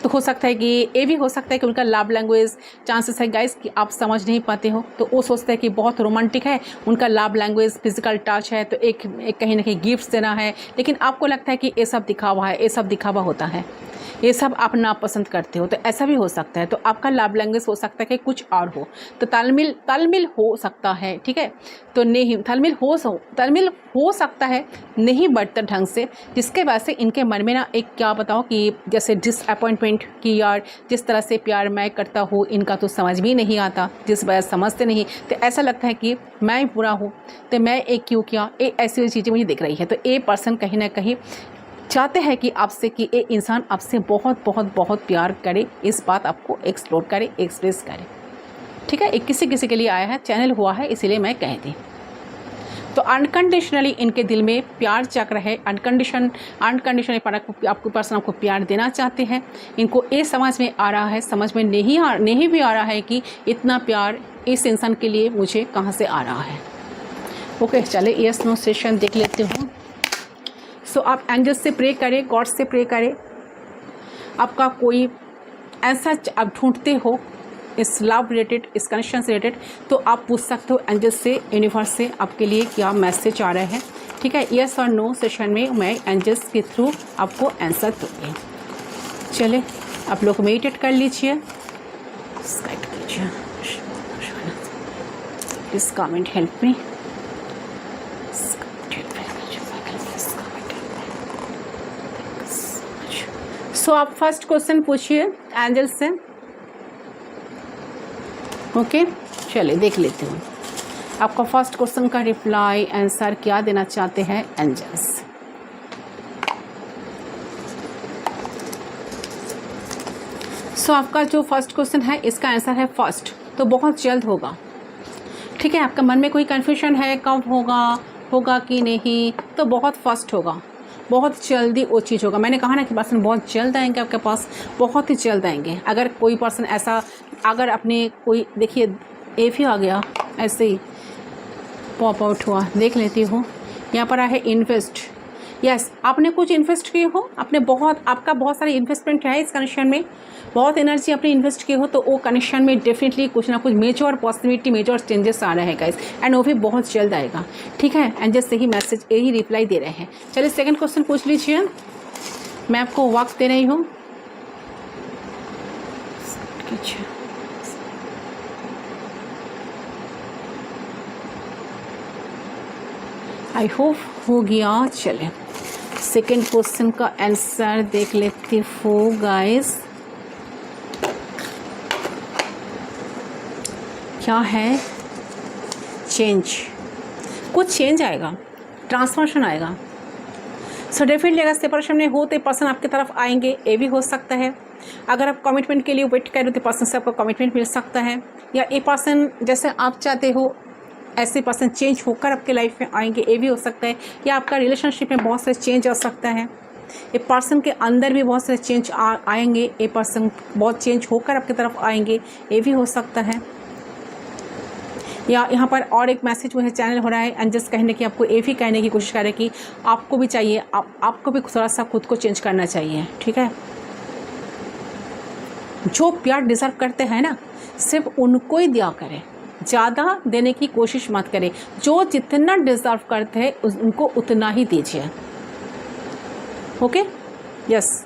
Speaker 1: तो हो सकता है कि ये भी हो सकता है कि उनका लव लैंग्वेज, चांसेस है गाइस कि आप समझ नहीं पाते हो, तो वो सोचते हैं कि बहुत रोमांटिक है, उनका लव लैंग्वेज फिजिकल टच है, तो एक कहीं ना कहीं गिफ्ट्स देना है। लेकिन आपको लगता है कि ये सब दिखावा है, ये सब दिखावा होता है, ये सब आप नापसंद करते हो, तो ऐसा भी हो सकता है। तो आपका लव लैंग्वेज हो सकता है कि कुछ और हो, तो तालमेल हो सकता है, ठीक है। तो नहीं, तालमेल हो सकता है नहीं बढ़ता ढंग से, जिसके वजह से इनके मन में ना एक क्या बताओ कि जैसे डिसअपॉइंटमेंट कि यार जिस तरह से प्यार मैं करता हूँ इनका तो समझ भी नहीं आता, जिस वजह से समझते नहीं, तो ऐसा लगता है कि मैं बुरा हूँ, तो मैं एक क्यों किया, ऐसी चीज़ें मुझे दिख रही है। तो ये पर्सन कहीं ना कहीं चाहते हैं कि आपसे कि ये इंसान आपसे बहुत बहुत बहुत प्यार करे, इस बात आपको एक्सप्लोर करे, एक्सप्रेस करे, ठीक है। एक किसी के लिए आया है, चैनल हुआ है, इसीलिए मैं कह दी। तो अनकंडीशनली इनके दिल में प्यार चक्र है, अनकंडीशनली आपको पर्सन आपको प्यार देना चाहते हैं। इनको ये समझ में आ रहा है, समझ में नहीं भी आ रहा है कि इतना प्यार इस इंसान के लिए मुझे कहाँ से आ रहा है। ओके, चले यस नो सेशन देख लेते हूँ। सो आप एंजल्स से प्रे करें, गॉड से प्रे करें। आपका कोई ऐसा आप ढूंढते हो इस लव रिलेटेड, इस कनेक्शन से रिलेटेड, तो आप पूछ सकते हो एंजल्स से, यूनिवर्स से आपके लिए क्या मैसेज आ रहे हैं, ठीक है। यस और नो सेशन में मैं एंजल्स के थ्रू आपको आंसर दूँगी। चले आप लोग मेडिटेट कर लीजिए, गाइड कीजिए। Please comment help me. So आप फर्स्ट क्वेश्चन पूछिए एंजल से। ओके चलिए देख लेते हूँ आपका फर्स्ट क्वेश्चन का रिप्लाई आंसर क्या देना चाहते हैं एंजल्स। सो आपका जो फर्स्ट क्वेश्चन है इसका आंसर है फर्स्ट, तो बहुत जल्द होगा। ठीक है, आपका मन में कोई कन्फ्यूजन है कब होगा कि नहीं, तो बहुत फर्स्ट होगा, बहुत जल्दी वो चीज़ होगा। मैंने कहा ना कि पर्सन बहुत जल्द आएंगे आपके पास, बहुत ही जल्द आएंगे। अगर कोई पर्सन ऐसा, अगर अपने कोई देखिए एफ ही आ गया, ऐसे ही पॉप आउट हुआ, देख लेती हूँ। यहाँ पर आया है इन्वेस्ट। यस, आपने कुछ इन्वेस्ट किए हो, आपका बहुत सारे इन्वेस्टमेंट है इस कनेक्शन में, बहुत एनर्जी आपने इन्वेस्ट की हो, तो वो कनेक्शन में डेफिनेटली कुछ ना कुछ मेजर पॉसिबिलिटी, मेजर चेंजेस आ रहा है गाइस, एंड वो भी बहुत जल्द आएगा। ठीक है, एंड जस्ट यही मैसेज, यही रिप्लाई दे रहे हैं। चलिए सेकंड क्वेश्चन पूछ लीजिए, मैं आपको वक्त दे रही हूँ। आई होप हो गया। चले सेकेंड क्वेश्चन का आंसर देख लेती हूँ गाइस, क्या है। चेंज, कुछ चेंज आएगा, ट्रांसफॉर्मेशन आएगा। सो डेफिनेटली अगर सेपरेशन में हो तो पर्सन आपकी तरफ आएंगे, ये भी हो सकता है। अगर आप कमिटमेंट के लिए वेट कर रहे हो तो पर्सन से आपको कमिटमेंट मिल सकता है, या ये पर्सन जैसे आप चाहते हो ऐसे पर्सन चेंज होकर आपके लाइफ में आएंगे, ये भी हो सकता है। या आपका रिलेशनशिप में बहुत सारे चेंज आ सकता है, ये पर्सन के अंदर भी बहुत सारे चेंज आएंगे, ये पर्सन बहुत चेंज होकर आपकी तरफ आएंगे, ये भी हो सकता है। या यहाँ पर और एक मैसेज वो है चैनल हो रहा है, एंड जस्ट कहने की आपको ये भी कहने की कोशिश कर रहे कि आपको भी चाहिए, आपको भी थोड़ा सा खुद को चेंज करना चाहिए। ठीक है, जो प्यार डिजर्व करते हैं ना, सिर्फ उनको ही दिया करें, ज़्यादा देने की कोशिश मत करें। जो जितना डिजर्व करते हैं उनको उतना ही दीजिए। ओके, यस,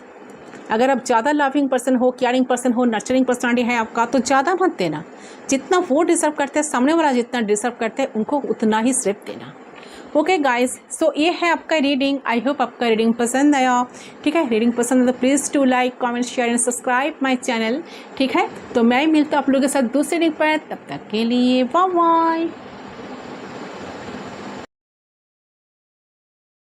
Speaker 1: अगर आप ज़्यादा लविंग पर्सन हो, केयरिंग पर्सन हो, नर्चरिंग पर्सनालिटी है आपका, तो ज़्यादा मत देना। जितना वो डिजर्व करते हैं, सामने वाला जितना डिजर्व करते हैं, उनको उतना ही सिर्फ देना। ओके गाइस, सो ये है आपका रीडिंग। आई होप आपका रीडिंग पसंद आया। ठीक है, रीडिंग पसंद है तो please to like, comment, share and subscribe my channel. ठीक है, तो मैं मिलता हूँ आप लोगों के साथ दूसरी रीडिंग पर, तब तक के लिए बाय बाय।